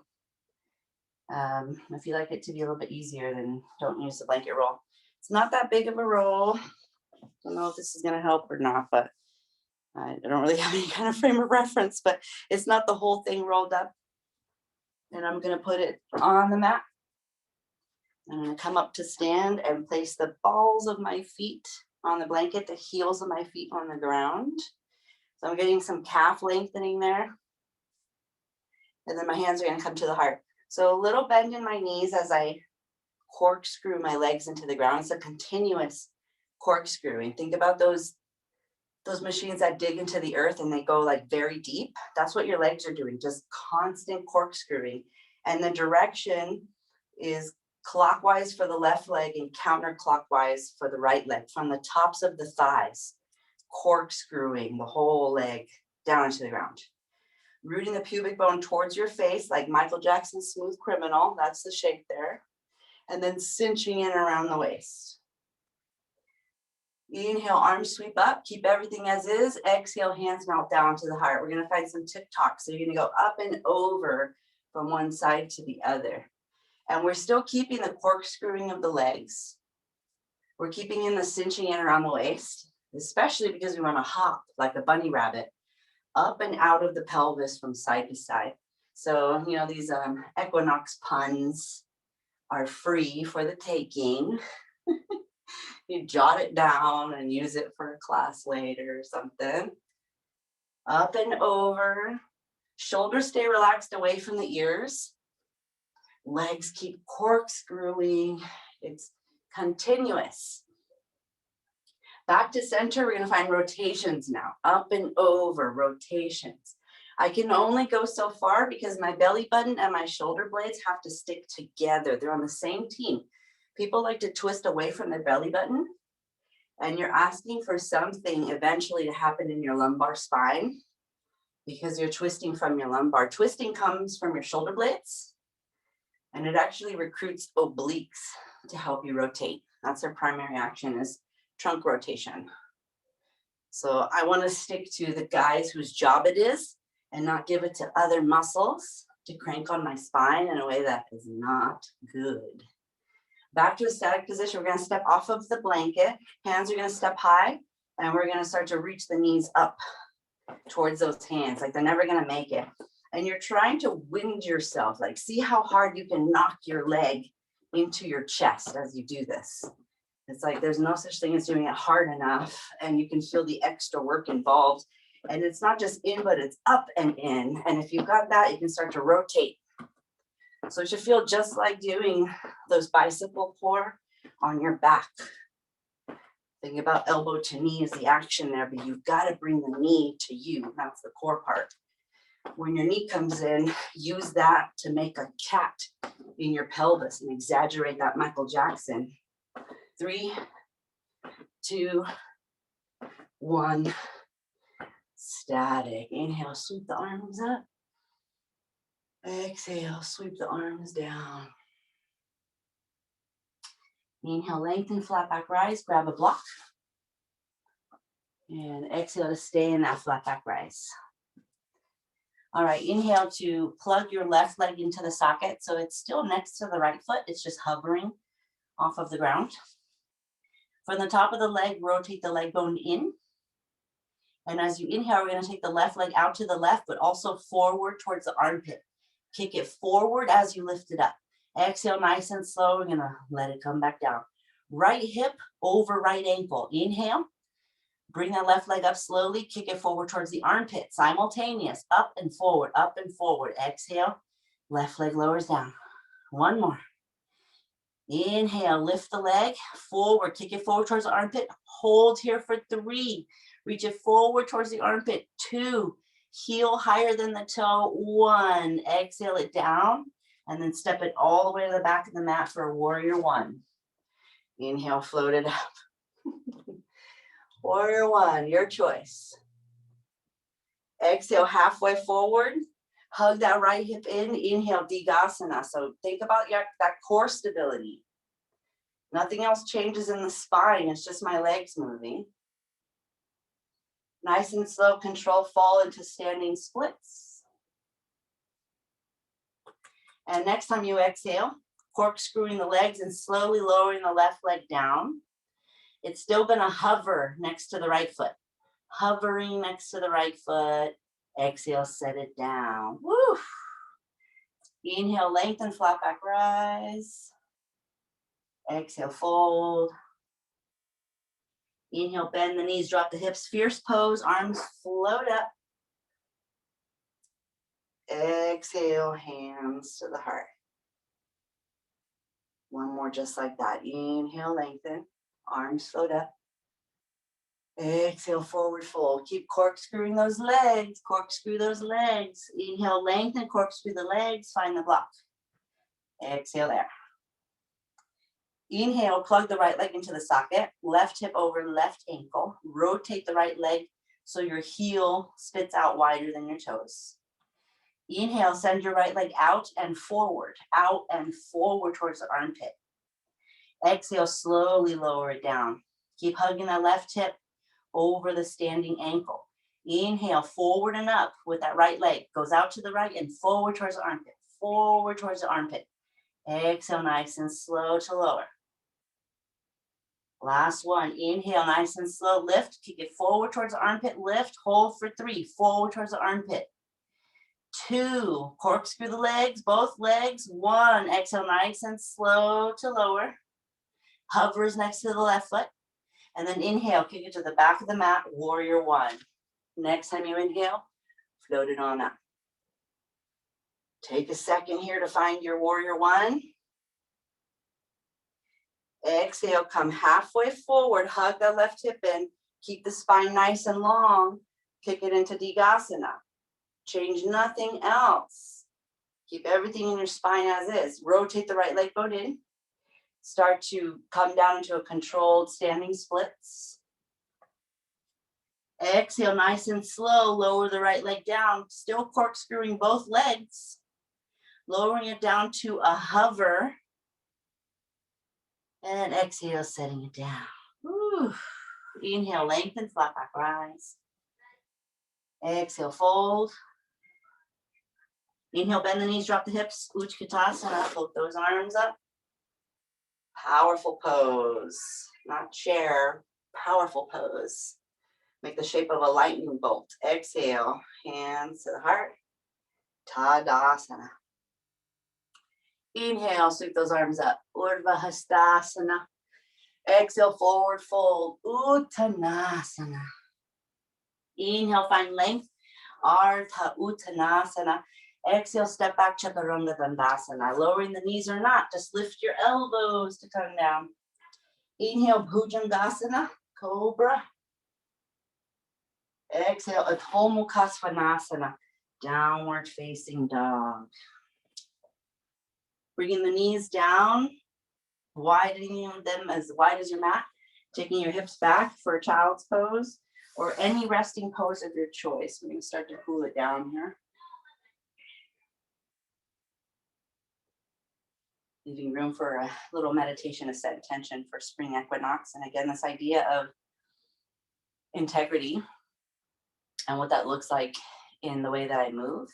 if you like it to be a little bit easier, then don't use the blanket roll. It's not that big of a roll. I don't know if this is going to help or not, but I don't really have any kind of frame of reference, but it's not the whole thing rolled up. And I'm going to put it on the mat. I'm going to come up to stand and place the balls of my feet on the blanket, the heels of my feet on the ground. So I'm getting some calf lengthening there. And then my hands are going to come to the heart. So a little bend in my knees as I corkscrew my legs into the ground. It's a continuous corkscrewing. Think about those machines that dig into the earth and they go like very deep. That's what your legs are doing, just constant corkscrewing. And the direction is clockwise for the left leg and counterclockwise for the right leg, from the tops of the thighs, corkscrewing the whole leg down into the ground. Rooting the pubic bone towards your face, like Michael Jackson's Smooth Criminal. That's the shape there. And then cinching in around the waist. Inhale, arms sweep up, keep everything as is. Exhale, hands melt down to the heart. We're going to find some TikTok. So you're going to go up and over from one side to the other. And we're still keeping the corkscrewing of the legs. We're keeping in the cinching in around the waist, especially because we want to hop like a bunny rabbit up and out of the pelvis from side to side. So, you know, these equinox puns are free for the taking. You jot it down and use it for a class later or something. Up and over. Shoulders stay relaxed away from the ears. Legs keep corkscrewing. It's continuous. Back to center, we're going to find rotations now. Up and over, rotations. I can only go so far because my belly button and my shoulder blades have to stick together. They're on the same team. People like to twist away from their belly button, and you're asking for something eventually to happen in your lumbar spine because you're twisting from your lumbar. Twisting comes from your shoulder blades, and it actually recruits obliques to help you rotate. That's their primary action, is trunk rotation. So I want to stick to the guys whose job it is and not give it to other muscles to crank on my spine in a way that is not good. Back to a static position. We're going to step off of the blanket. Hands are going to step high, and we're going to start to reach the knees up towards those hands, like they're never going to make it. And you're trying to wind yourself, like see how hard you can knock your leg into your chest as you do this. It's like there's no such thing as doing it hard enough, and you can feel the extra work involved. And it's not just in, but it's up and in. And if you've got that, you can start to rotate So it should feel just like doing those bicycle core on your back. Think about elbow to knee is the action there, but you've got to bring the knee to you. That's the core part. When your knee comes in, use that to make a cat in your pelvis and exaggerate that Michael Jackson. 3, 2, 1. Static. Inhale, sweep the arms up. Exhale, sweep the arms down. Inhale, lengthen, flat back rise, grab a block. And exhale to stay in that flat back rise. All right, inhale to plug your left leg into the socket. So it's still next to the right foot. It's just hovering off of the ground. From the top of the leg, rotate the leg bone in. And as you inhale, we're going to take the left leg out to the left, but also forward towards the armpit. Kick it forward as you lift it up. Exhale, nice and slow. We're going to let it come back down. Right hip over right ankle. Inhale. Bring that left leg up slowly. Kick it forward towards the armpit. Simultaneous. Up and forward. Up and forward. Exhale. Left leg lowers down. One more. Inhale. Lift the leg forward. Kick it forward towards the armpit. Hold here for 3. Reach it forward towards the armpit. 2. Heel higher than the toe. 1. Exhale it down. And then step it all the way to the back of the mat for warrior 1. Inhale. Float it up. Warrior 1, your choice. Exhale, halfway forward. Hug that right hip in. Inhale, Digasana. So think about that core stability. Nothing else changes in the spine. It's just my legs moving. Nice and slow, control fall into standing splits. And next time you exhale, corkscrewing the legs and slowly lowering the left leg down. It's still going to hover next to the right foot. Hovering next to the right foot. Exhale, set it down. Woo! Inhale, lengthen, flat back rise. Exhale, fold. Inhale, bend the knees, drop the hips. Fierce pose, arms float up. Exhale, hands to the heart. One more just like that. Inhale, lengthen. Arms float up. Exhale, forward fold. Keep corkscrewing those legs. Corkscrew those legs. Inhale, lengthen, corkscrew the legs. Find the block. Exhale there. Inhale, plug the right leg into the socket. Left hip over left ankle. Rotate the right leg so your heel spits out wider than your toes. Inhale, send your right leg out and forward towards the armpit. Exhale, slowly lower it down. Keep hugging that left hip over the standing ankle. Inhale, forward and up with that right leg. Goes out to the right and forward towards the armpit. Forward towards the armpit. Exhale, nice and slow to lower. Last one. Inhale, nice and slow. Lift. Kick it forward towards the armpit. Lift. Hold for 3. Forward towards the armpit. 2. Corkscrew the legs, both legs. 1. Exhale, nice and slow to lower. Hovers next to the left foot. And then inhale, kick it to the back of the mat, warrior 1. Next time you inhale, float it on up. Take a second here to find your warrior 1. Exhale, come halfway forward, hug the left hip in, keep the spine nice and long, kick it into Digasana. Change nothing else. Keep everything in your spine as is. Rotate the right leg bone in. Start to come down into a controlled standing splits. Exhale, nice and slow. Lower the right leg down. Still corkscrewing both legs. Lowering it down to a hover. And exhale, setting it down. Whew. Inhale, lengthen, flat back rise. Exhale, fold. Inhale, bend the knees, drop the hips. Utkatasana, float those arms up. Powerful pose, not chair, powerful pose. Make the shape of a lightning bolt. Exhale, hands to the heart. Tadasana. Inhale, sweep those arms up. Urdhva Hastasana. Exhale, forward fold. Uttanasana. Inhale, find length. Ardha Uttanasana. Exhale, step back, Chaturanga Dandasana. Lowering the knees or not, just lift your elbows to come down. Inhale, Bhujangasana, Cobra. Exhale, Adho Mukha Svanasana, downward facing dog. Bringing the knees down, widening them as wide as your mat, taking your hips back for a child's pose or any resting pose of your choice. We're going to start to cool it down here. Leaving room for a little meditation to set intention for spring equinox. And again, this idea of integrity and what that looks like in the way that I move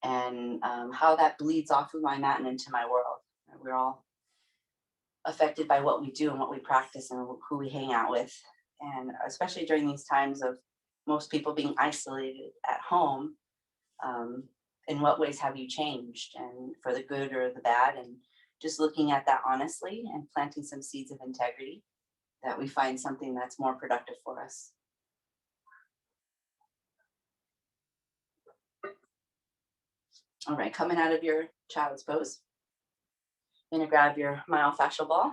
and how that bleeds off of my mat and into my world. We're all affected by what we do and what we practice and who we hang out with. And especially during these times of most people being isolated at home, in what ways have you changed, and for the good or the bad, and just looking at that honestly and planting some seeds of integrity that we find something that's more productive for us. All right, coming out of your child's pose, you're gonna grab your myofascial ball.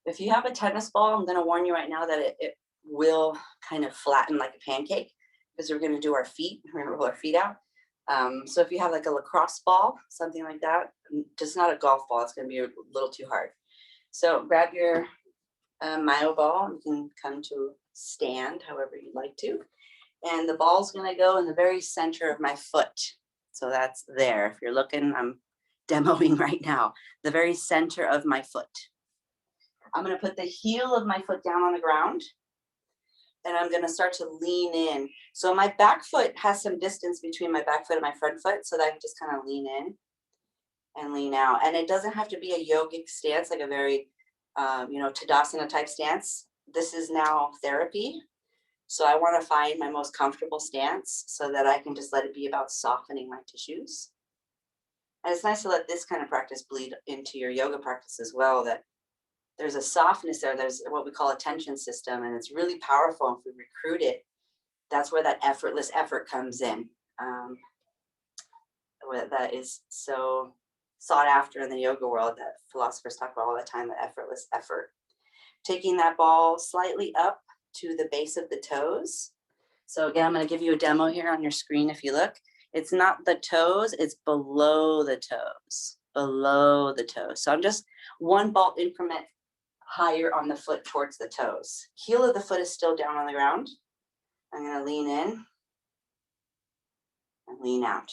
If you have a tennis ball, I'm gonna warn you right now that it will kind of flatten like a pancake because we're gonna do our feet, we're gonna roll our feet out. So if you have like a lacrosse ball, something like that, just not a golf ball, it's gonna be a little too hard. So grab your myo ball, you can come to stand however you'd like to. And the ball's gonna go in the very center of my foot. So that's there. If you're looking, I'm demoing right now, the very center of my foot. I'm gonna put the heel of my foot down on the ground and I'm gonna start to lean in. So my back foot has some distance between my back foot and my front foot so that I can just kind of lean in and lean out. And it doesn't have to be a yogic stance, like a very, Tadasana type stance. This is now therapy. So I wanna find my most comfortable stance so that I can just let it be about softening my tissues. And it's nice to let this kind of practice bleed into your yoga practice as well, that there's a softness there. There's what we call a tension system, and it's really powerful if we recruit it. That's where that effortless effort comes in. That is so sought after in the yoga world that philosophers talk about all the time, the effortless effort. Taking that ball slightly up to the base of the toes. So again, I'm going to give you a demo here on your screen if you look. It's not the toes, it's below the toes, below the toes. So I'm just one ball increment higher on the foot towards the toes. Heel of the foot is still down on the ground. I'm going to lean in and lean out.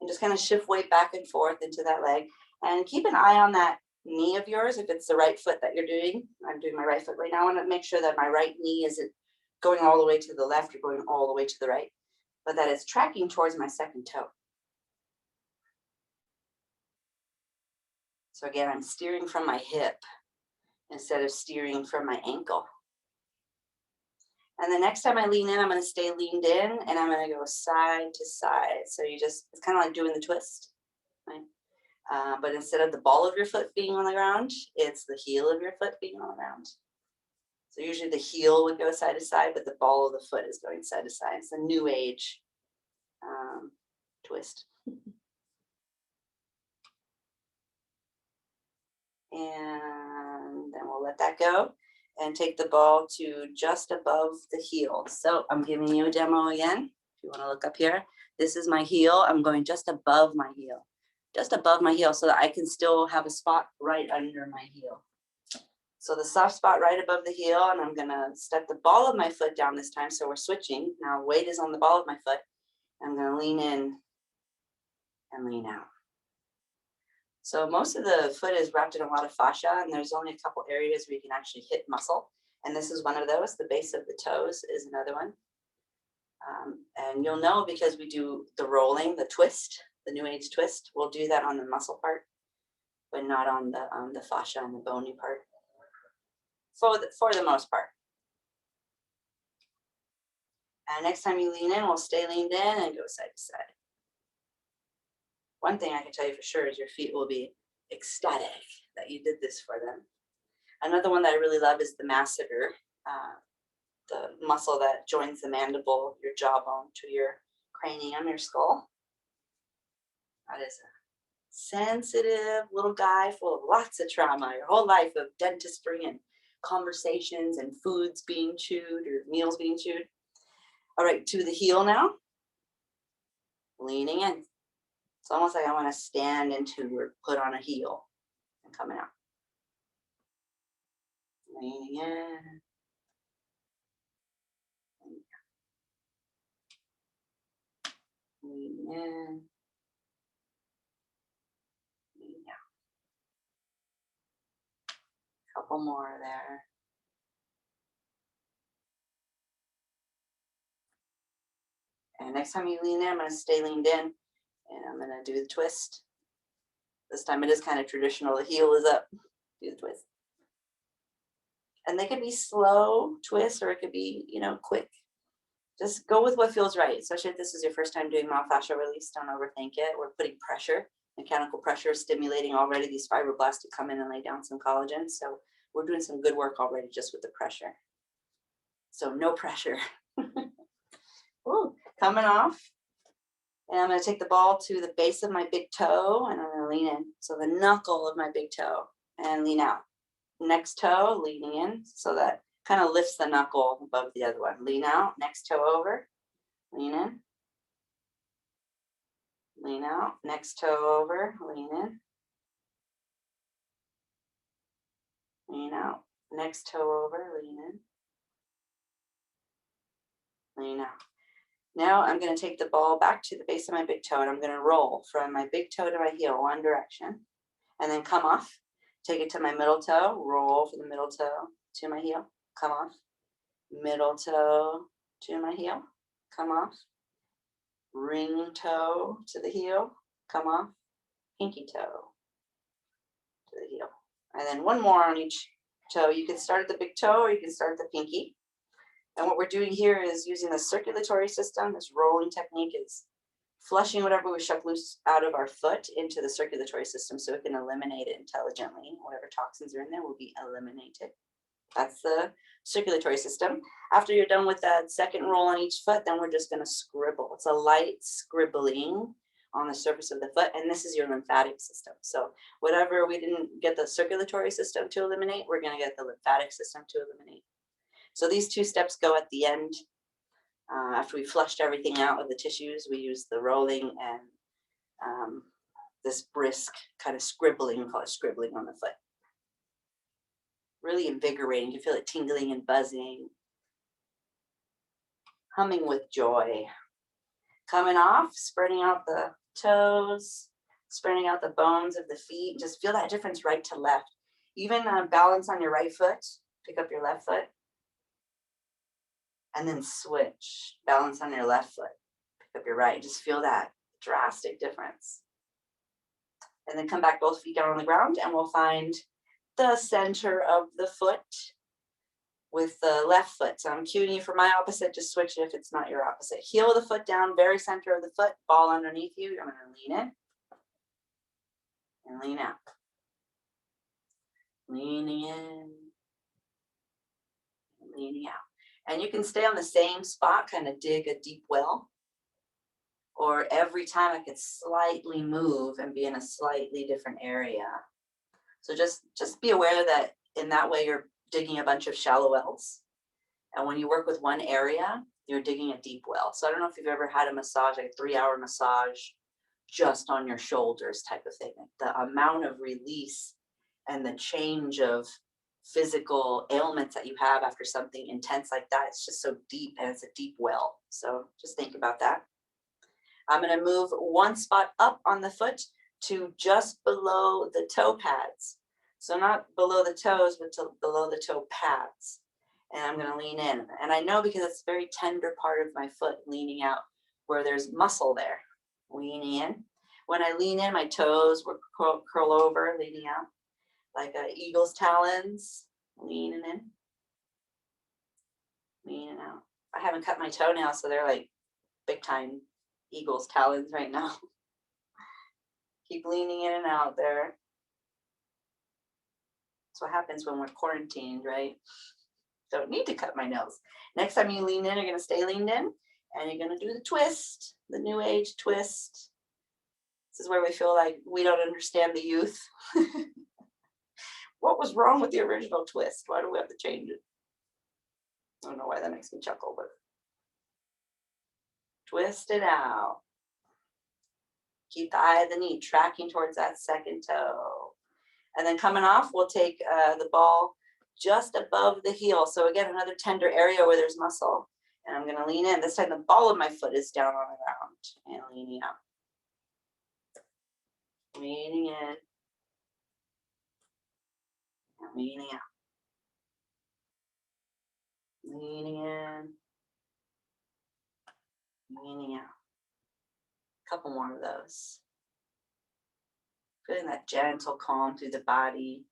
And just kind of shift weight back and forth into that leg. And keep an eye on that knee of yours if it's the right foot that you're doing. I'm doing my right foot right now. I want to make sure that my right knee isn't going all the way to the left or going all the way to the right, but that it's tracking towards my second toe. So again, I'm steering from my hip instead of steering from my ankle. And the next time I lean in, I'm going to stay leaned in and I'm going to go side to side. So it's kind of like doing the twist, right? But instead of the ball of your foot being on the ground, it's the heel of your foot being on the ground. So usually the heel would go side to side, but the ball of the foot is going side to side. It's a new age twist. And then we'll let that go and take the ball to just above the heel. So I'm giving you a demo again. If you want to look up here, this is my heel. I'm going just above my heel, so that I can still have a spot right under my heel. So the soft spot right above the heel, and I'm gonna step the ball of my foot down this time. So we're switching. Now weight is on the ball of my foot. I'm gonna lean in and lean out. So most of the foot is wrapped in a lot of fascia, and there's only a couple areas where you can actually hit muscle. And this is one of those. The base of the toes is another one. And you'll know because we do the rolling, the twist, the new age twist. We'll do that on the muscle part, but not on the fascia and the bony part. For the most part. And next time you lean in, we'll stay leaned in and go side to side. One thing I can tell you for sure is your feet will be ecstatic that you did this for them. Another one that I really love is the masseter, the muscle that joins the mandible, your jawbone to your cranium, your skull. That is a sensitive little guy full of lots of trauma, your whole life of dentistry and conversations and foods being chewed or meals being chewed. All right, to the heel now. Leaning in. It's almost like I want to stand into or put on a heel and coming out. Leaning in. Leaning in. Leaning out. Couple more there. And next time you lean in, I'm going to stay leaned in, and I'm going to do the twist. This time it is kind of traditional. The heel is up. Do the twist. And they could be slow twists, or it could be, quick. Just go with what feels right, especially if this is your first time doing myofascial release. Don't overthink it. We're putting pressure, mechanical pressure, stimulating already these fibroblasts to come in and lay down some collagen. So we're doing some good work already just with the pressure. So no pressure. Ooh, coming off. And I'm going to take the ball to the base of my big toe, and I'm going to lean in. So the knuckle of my big toe, and lean out. Next toe, leaning in, so that kind of lifts the knuckle above the other one. Lean out, next toe over, lean in. Lean out, next toe over, lean in. Lean out, next toe over, lean in. Lean out. Now I'm going to take the ball back to the base of my big toe, and I'm going to roll from my big toe to my heel, one direction, and then come off. Take it to my middle toe, roll from the middle toe to my heel, come off. Middle toe to my heel, come off. Ring toe to the heel, come off. Pinky toe to the heel. And then one more on each toe. You can start at the big toe, or you can start at the pinky. And what we're doing here is using the circulatory system. This rolling technique is flushing whatever we shuck loose out of our foot into the circulatory system so it can eliminate it intelligently. Whatever toxins are in there will be eliminated. That's the circulatory system. After you're done with that second roll on each foot, then we're just going to scribble. It's a light scribbling on the surface of the foot, and this is your lymphatic system. So whatever we didn't get the circulatory system to eliminate, we're going to get the lymphatic system to eliminate. So these two steps go at the end. After we flushed everything out of the tissues, we use the rolling and this brisk kind of scribbling, we call it scribbling on the foot. Really invigorating. You feel it tingling and buzzing. Humming with joy. Coming off, spreading out the toes, spreading out the bones of the feet. Just feel that difference right to left. Even balance on your right foot. Pick up your left foot. And then switch. Balance on your left foot. Pick up your right. Just feel that drastic difference. And then come back both feet down on the ground, and we'll find the center of the foot with the left foot. So I'm cueing you for my opposite. Just switch it if it's not your opposite. Heel of the foot down, very center of the foot, ball underneath you. I'm going to lean in and lean out. Leaning in, leaning out. And you can stay on the same spot, kind of dig a deep well. Or every time I could slightly move and be in a slightly different area. So just be aware that in that way you're digging a bunch of shallow wells. And when you work with one area, you're digging a deep well. So I don't know if you've ever had a massage, like a 3-hour massage just on your shoulders type of thing. The amount of release and the change of physical ailments that you have after something intense like that, it's just so deep, and it's a deep well. So just think about that. I'm going to move one spot up on the foot to just below the toe pads. So not below the toes, but below the toe pads. And I'm going to lean in. And I know because it's a very tender part of my foot, leaning out where there's muscle there. Leaning in. When I lean in, my toes will curl over, leaning out. Like an eagle's talons, leaning in, leaning out. I haven't cut my toenails, so they're like big time eagle's talons right now. Keep leaning in and out there. That's what happens when we're quarantined, right? Don't need to cut my nails. Next time you lean in, you're going to stay leaned in, And you're going to do the twist, the new age twist. This is where we feel like we don't understand the youth. What was wrong with the original twist? Why do we have to change it? I don't know why that makes me chuckle, but twist it out. Keep the eye of the knee tracking towards that second toe. And then coming off, we'll take the ball just above the heel. So again, another tender area where there's muscle. And I'm going to lean in. This time the ball of my foot is down on the ground and leaning out. Leaning in. And leaning out. Leaning in. Leaning out. A couple more of those. Feeling that gentle calm through the body.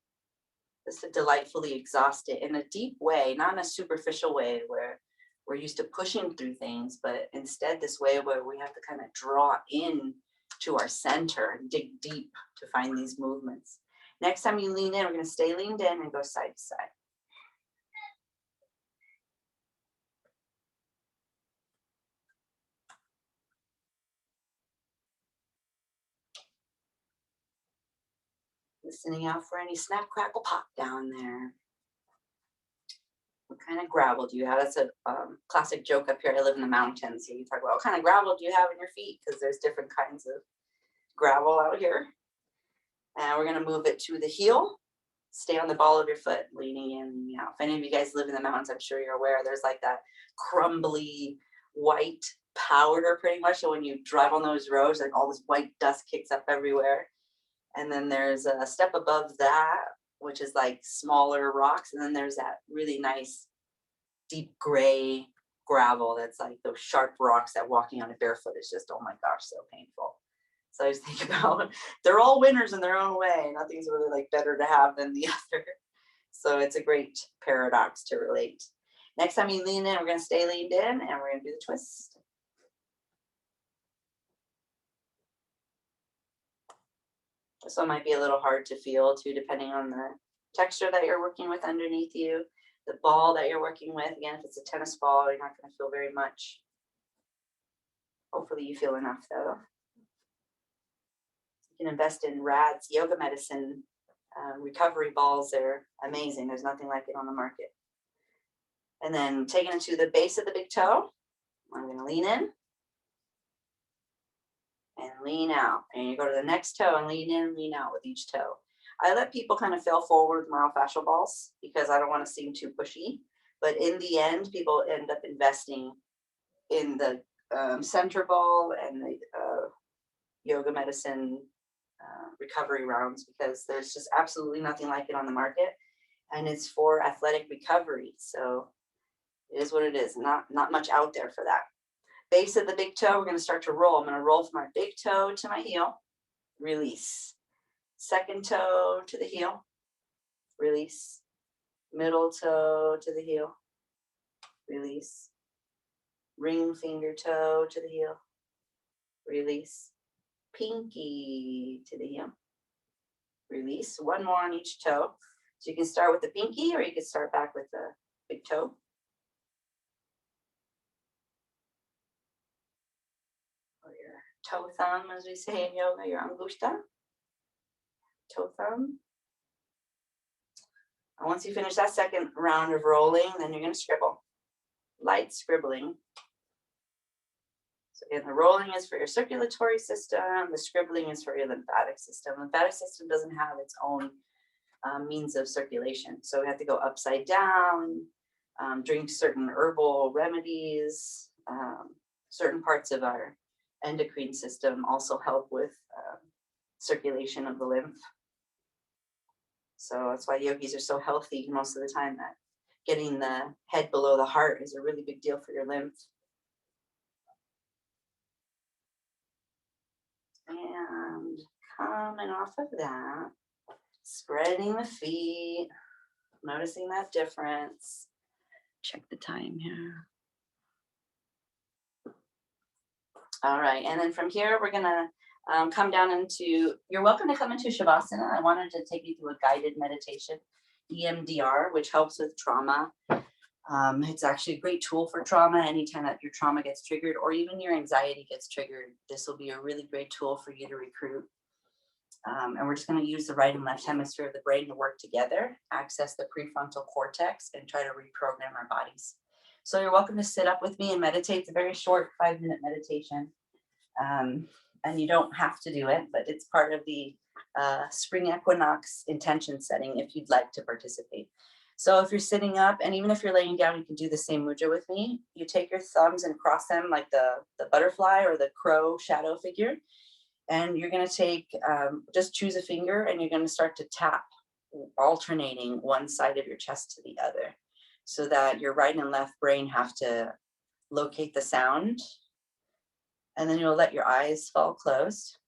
Just to delightfully exhaust it in a deep way, not in a superficial way where we're used to pushing through things, but instead this way where we have to kind of draw in to our center and dig deep to find these movements. Next time you lean in, we're going to stay leaned in and go side to side. Listening out for any snap, crackle, pop down there. What kind of gravel do you have? That's a classic joke up here. I live in the mountains. So you talk about what kind of gravel do you have in your feet? Because there's different kinds of gravel out here. And we're going to move it to the heel. Stay on the ball of your foot, leaning in, leaning out. If any of you guys live in the mountains, I'm sure you're aware there's like that crumbly white powder pretty much. So when you drive on those roads, like all this white dust kicks up everywhere. And then there's a step above that, which is like smaller rocks. And then there's that really nice deep gray gravel that's like those sharp rocks that walking on it barefoot is just, oh my gosh, so painful. So I just think about, they're all winners in their own way. Nothing's really like better to have than the other. So it's a great paradox to relate. Next time you lean in, we're going to stay leaned in and we're going to do the twist. This one might be a little hard to feel too, depending on the texture that you're working with underneath you, the ball that you're working with. Again, if it's a tennis ball, you're not going to feel very much. Hopefully you feel enough though. You can invest in RAD's yoga medicine recovery balls. They're amazing. There's nothing like it on the market. And then taking it to the base of the big toe, I'm going to lean in. And lean out. And you go to the next toe and lean in and lean out with each toe. I let people kind of fail forward with myofascial balls because I don't want to seem too pushy. But in the end, people end up investing in the center ball and the yoga medicine recovery rounds because there's just absolutely nothing like it on the market. And it's for athletic recovery. So it is what it is. Not much out there for that. Base of the big toe, we're going to start to roll. I'm going to roll from my big toe to my heel, release. Second toe to the heel, release. Middle toe to the heel, release. Ring finger toe to the heel, release. Pinky to the heel, release. One more on each toe. So you can start with the pinky or you can start back with the big toe. Toe thumb, as we say in yoga, your angusta, toe thumb. And once you finish that second round of rolling, then you're going to scribble, light scribbling. So again, the rolling is for your circulatory system, the scribbling is for your lymphatic system. The lymphatic system doesn't have its own means of circulation. So we have to go upside down, drink certain herbal remedies, certain parts of our endocrine system also help with circulation of the lymph. So that's why yogis are so healthy most of the time, that getting the head below the heart is a really big deal for your lymph. And coming off of that, spreading the feet, noticing that difference. Check the time here. All right, and then from here, we're gonna come down into, you're welcome to come into Shavasana. I wanted to take you through a guided meditation, EMDR, which helps with trauma. It's actually a great tool for trauma. Anytime that your trauma gets triggered or even your anxiety gets triggered, this will be a really great tool for you to recruit. And we're just going to use the right and left hemisphere of the brain to work together, access the prefrontal cortex, and try to reprogram our bodies. So you're welcome to sit up with me and meditate. It's a very short 5-minute meditation. And you don't have to do it, but it's part of the spring equinox intention setting if you'd like to participate. So if you're sitting up, and even if you're laying down, you can do the same mudra with me. You take your thumbs and cross them like the butterfly or the crow shadow figure. And you're going to take, just choose a finger, and you're going to start to tap, alternating one side of your chest to the other, so that your right and left brain have to locate the sound. And then you'll let your eyes fall closed.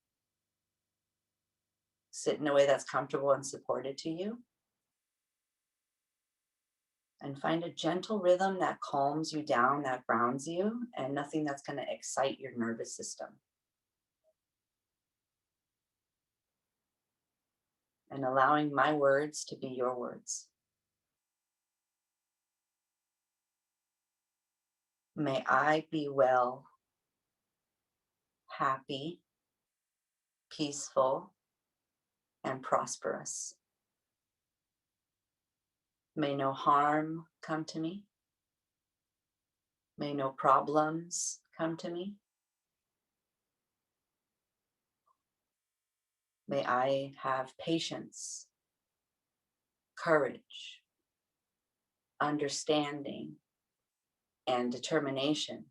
Sit in a way that's comfortable and supported to you. And find a gentle rhythm that calms you down, that grounds you, and nothing that's going to excite your nervous system. And allowing my words to be your words. May I be well, happy, peaceful, and prosperous. May no harm come to me. May no problems come to me. May I have patience, courage, understanding, and determination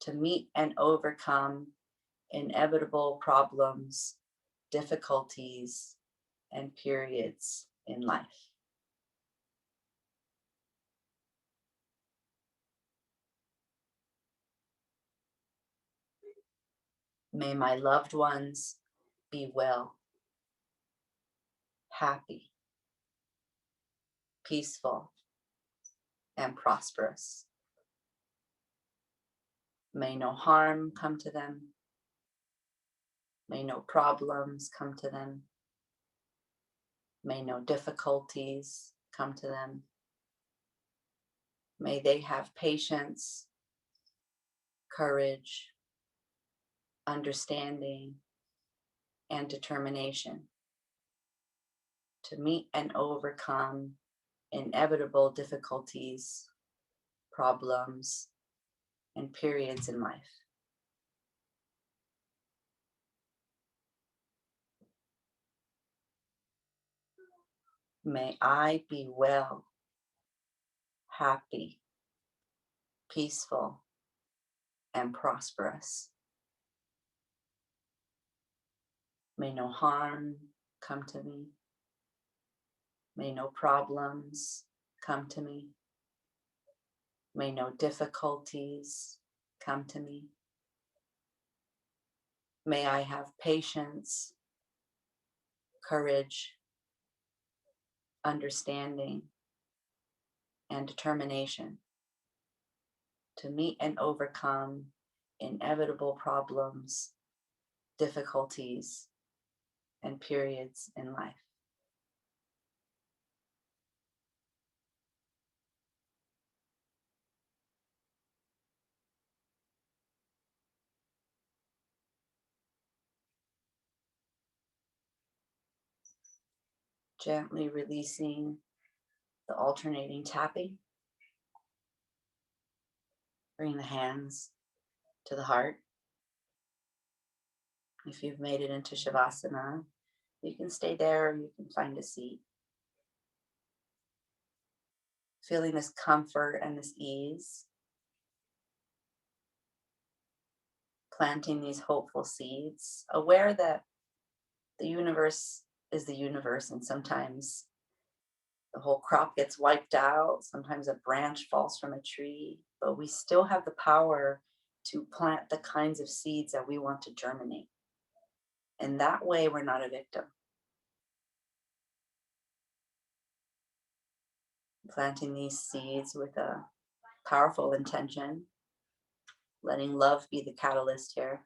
to meet and overcome inevitable problems, difficulties, and periods in life. May my loved ones be well, happy, peaceful, and prosperous. May no harm come to them. May no problems come to them. May no difficulties come to them. May they have patience, courage, understanding, and determination to meet and overcome inevitable difficulties, problems, and periods in life. May I be well, happy, peaceful, and prosperous. May no harm come to me. May no problems come to me. May no difficulties come to me. May I have patience, courage, understanding, and determination to meet and overcome inevitable problems, difficulties, and periods in life. Gently releasing the alternating tapping. Bring the hands to the heart. If you've made it into Shavasana, you can stay there or you can find a seat. Feeling this comfort and this ease. Planting these hopeful seeds, aware that the universe is the universe, and sometimes the whole crop gets wiped out. Sometimes a branch falls from a tree, but we still have the power to plant the kinds of seeds that we want to germinate. And that way, we're not a victim. Planting these seeds with a powerful intention, letting love be the catalyst here,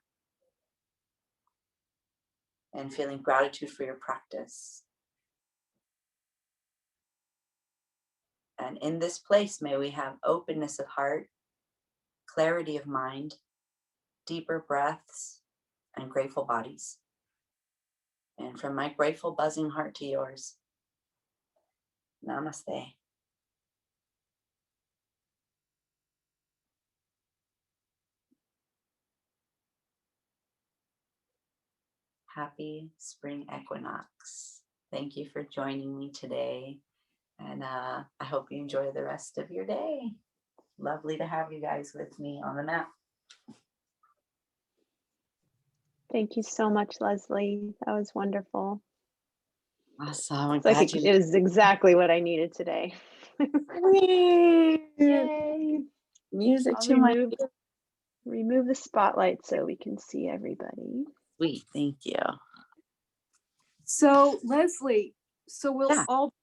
and feeling gratitude for your practice. And in this place, may we have openness of heart, clarity of mind, deeper breaths, and grateful bodies. And from my grateful, buzzing heart to yours, namaste. Happy spring equinox. Thank you for joining me today. And I hope you enjoy the rest of your day. Lovely to have you guys with me on the mat. Thank you so much, Leslie. That was wonderful. Awesome. It's like it is exactly what I needed today. Yay. Music I'll to my remove the spotlight so we can see everybody. Sweet. Thank you. So Leslie, we'll Yeah. all be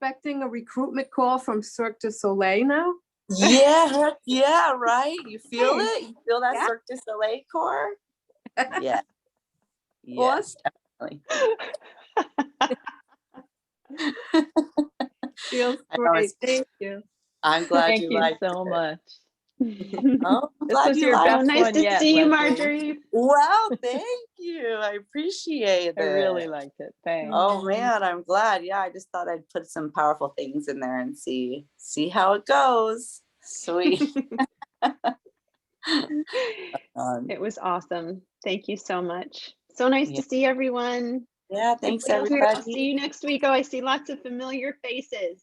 expecting a recruitment call from Cirque du Soleil now? Yeah, yeah, right. You feel it? You feel that Yeah. Cirque du Soleil core? Yeah. Awesome. Yes, definitely. Feels I know great. it's- Thank you. I'm glad Thank you you liked so it. much. Oh, I'm This glad was you your liked best it. Nice one to yet, see you, Leslie. Marjorie. Wow, thank you. I appreciate I it. really liked it. Thanks. Oh man, I'm glad. Yeah, I just thought I'd put some powerful things in there and see how it goes. Sweet. It was awesome. Thank you so much. So nice Yeah. to see everyone. Yeah, thanks I'll everybody. see you next week. Oh, I see lots of familiar faces.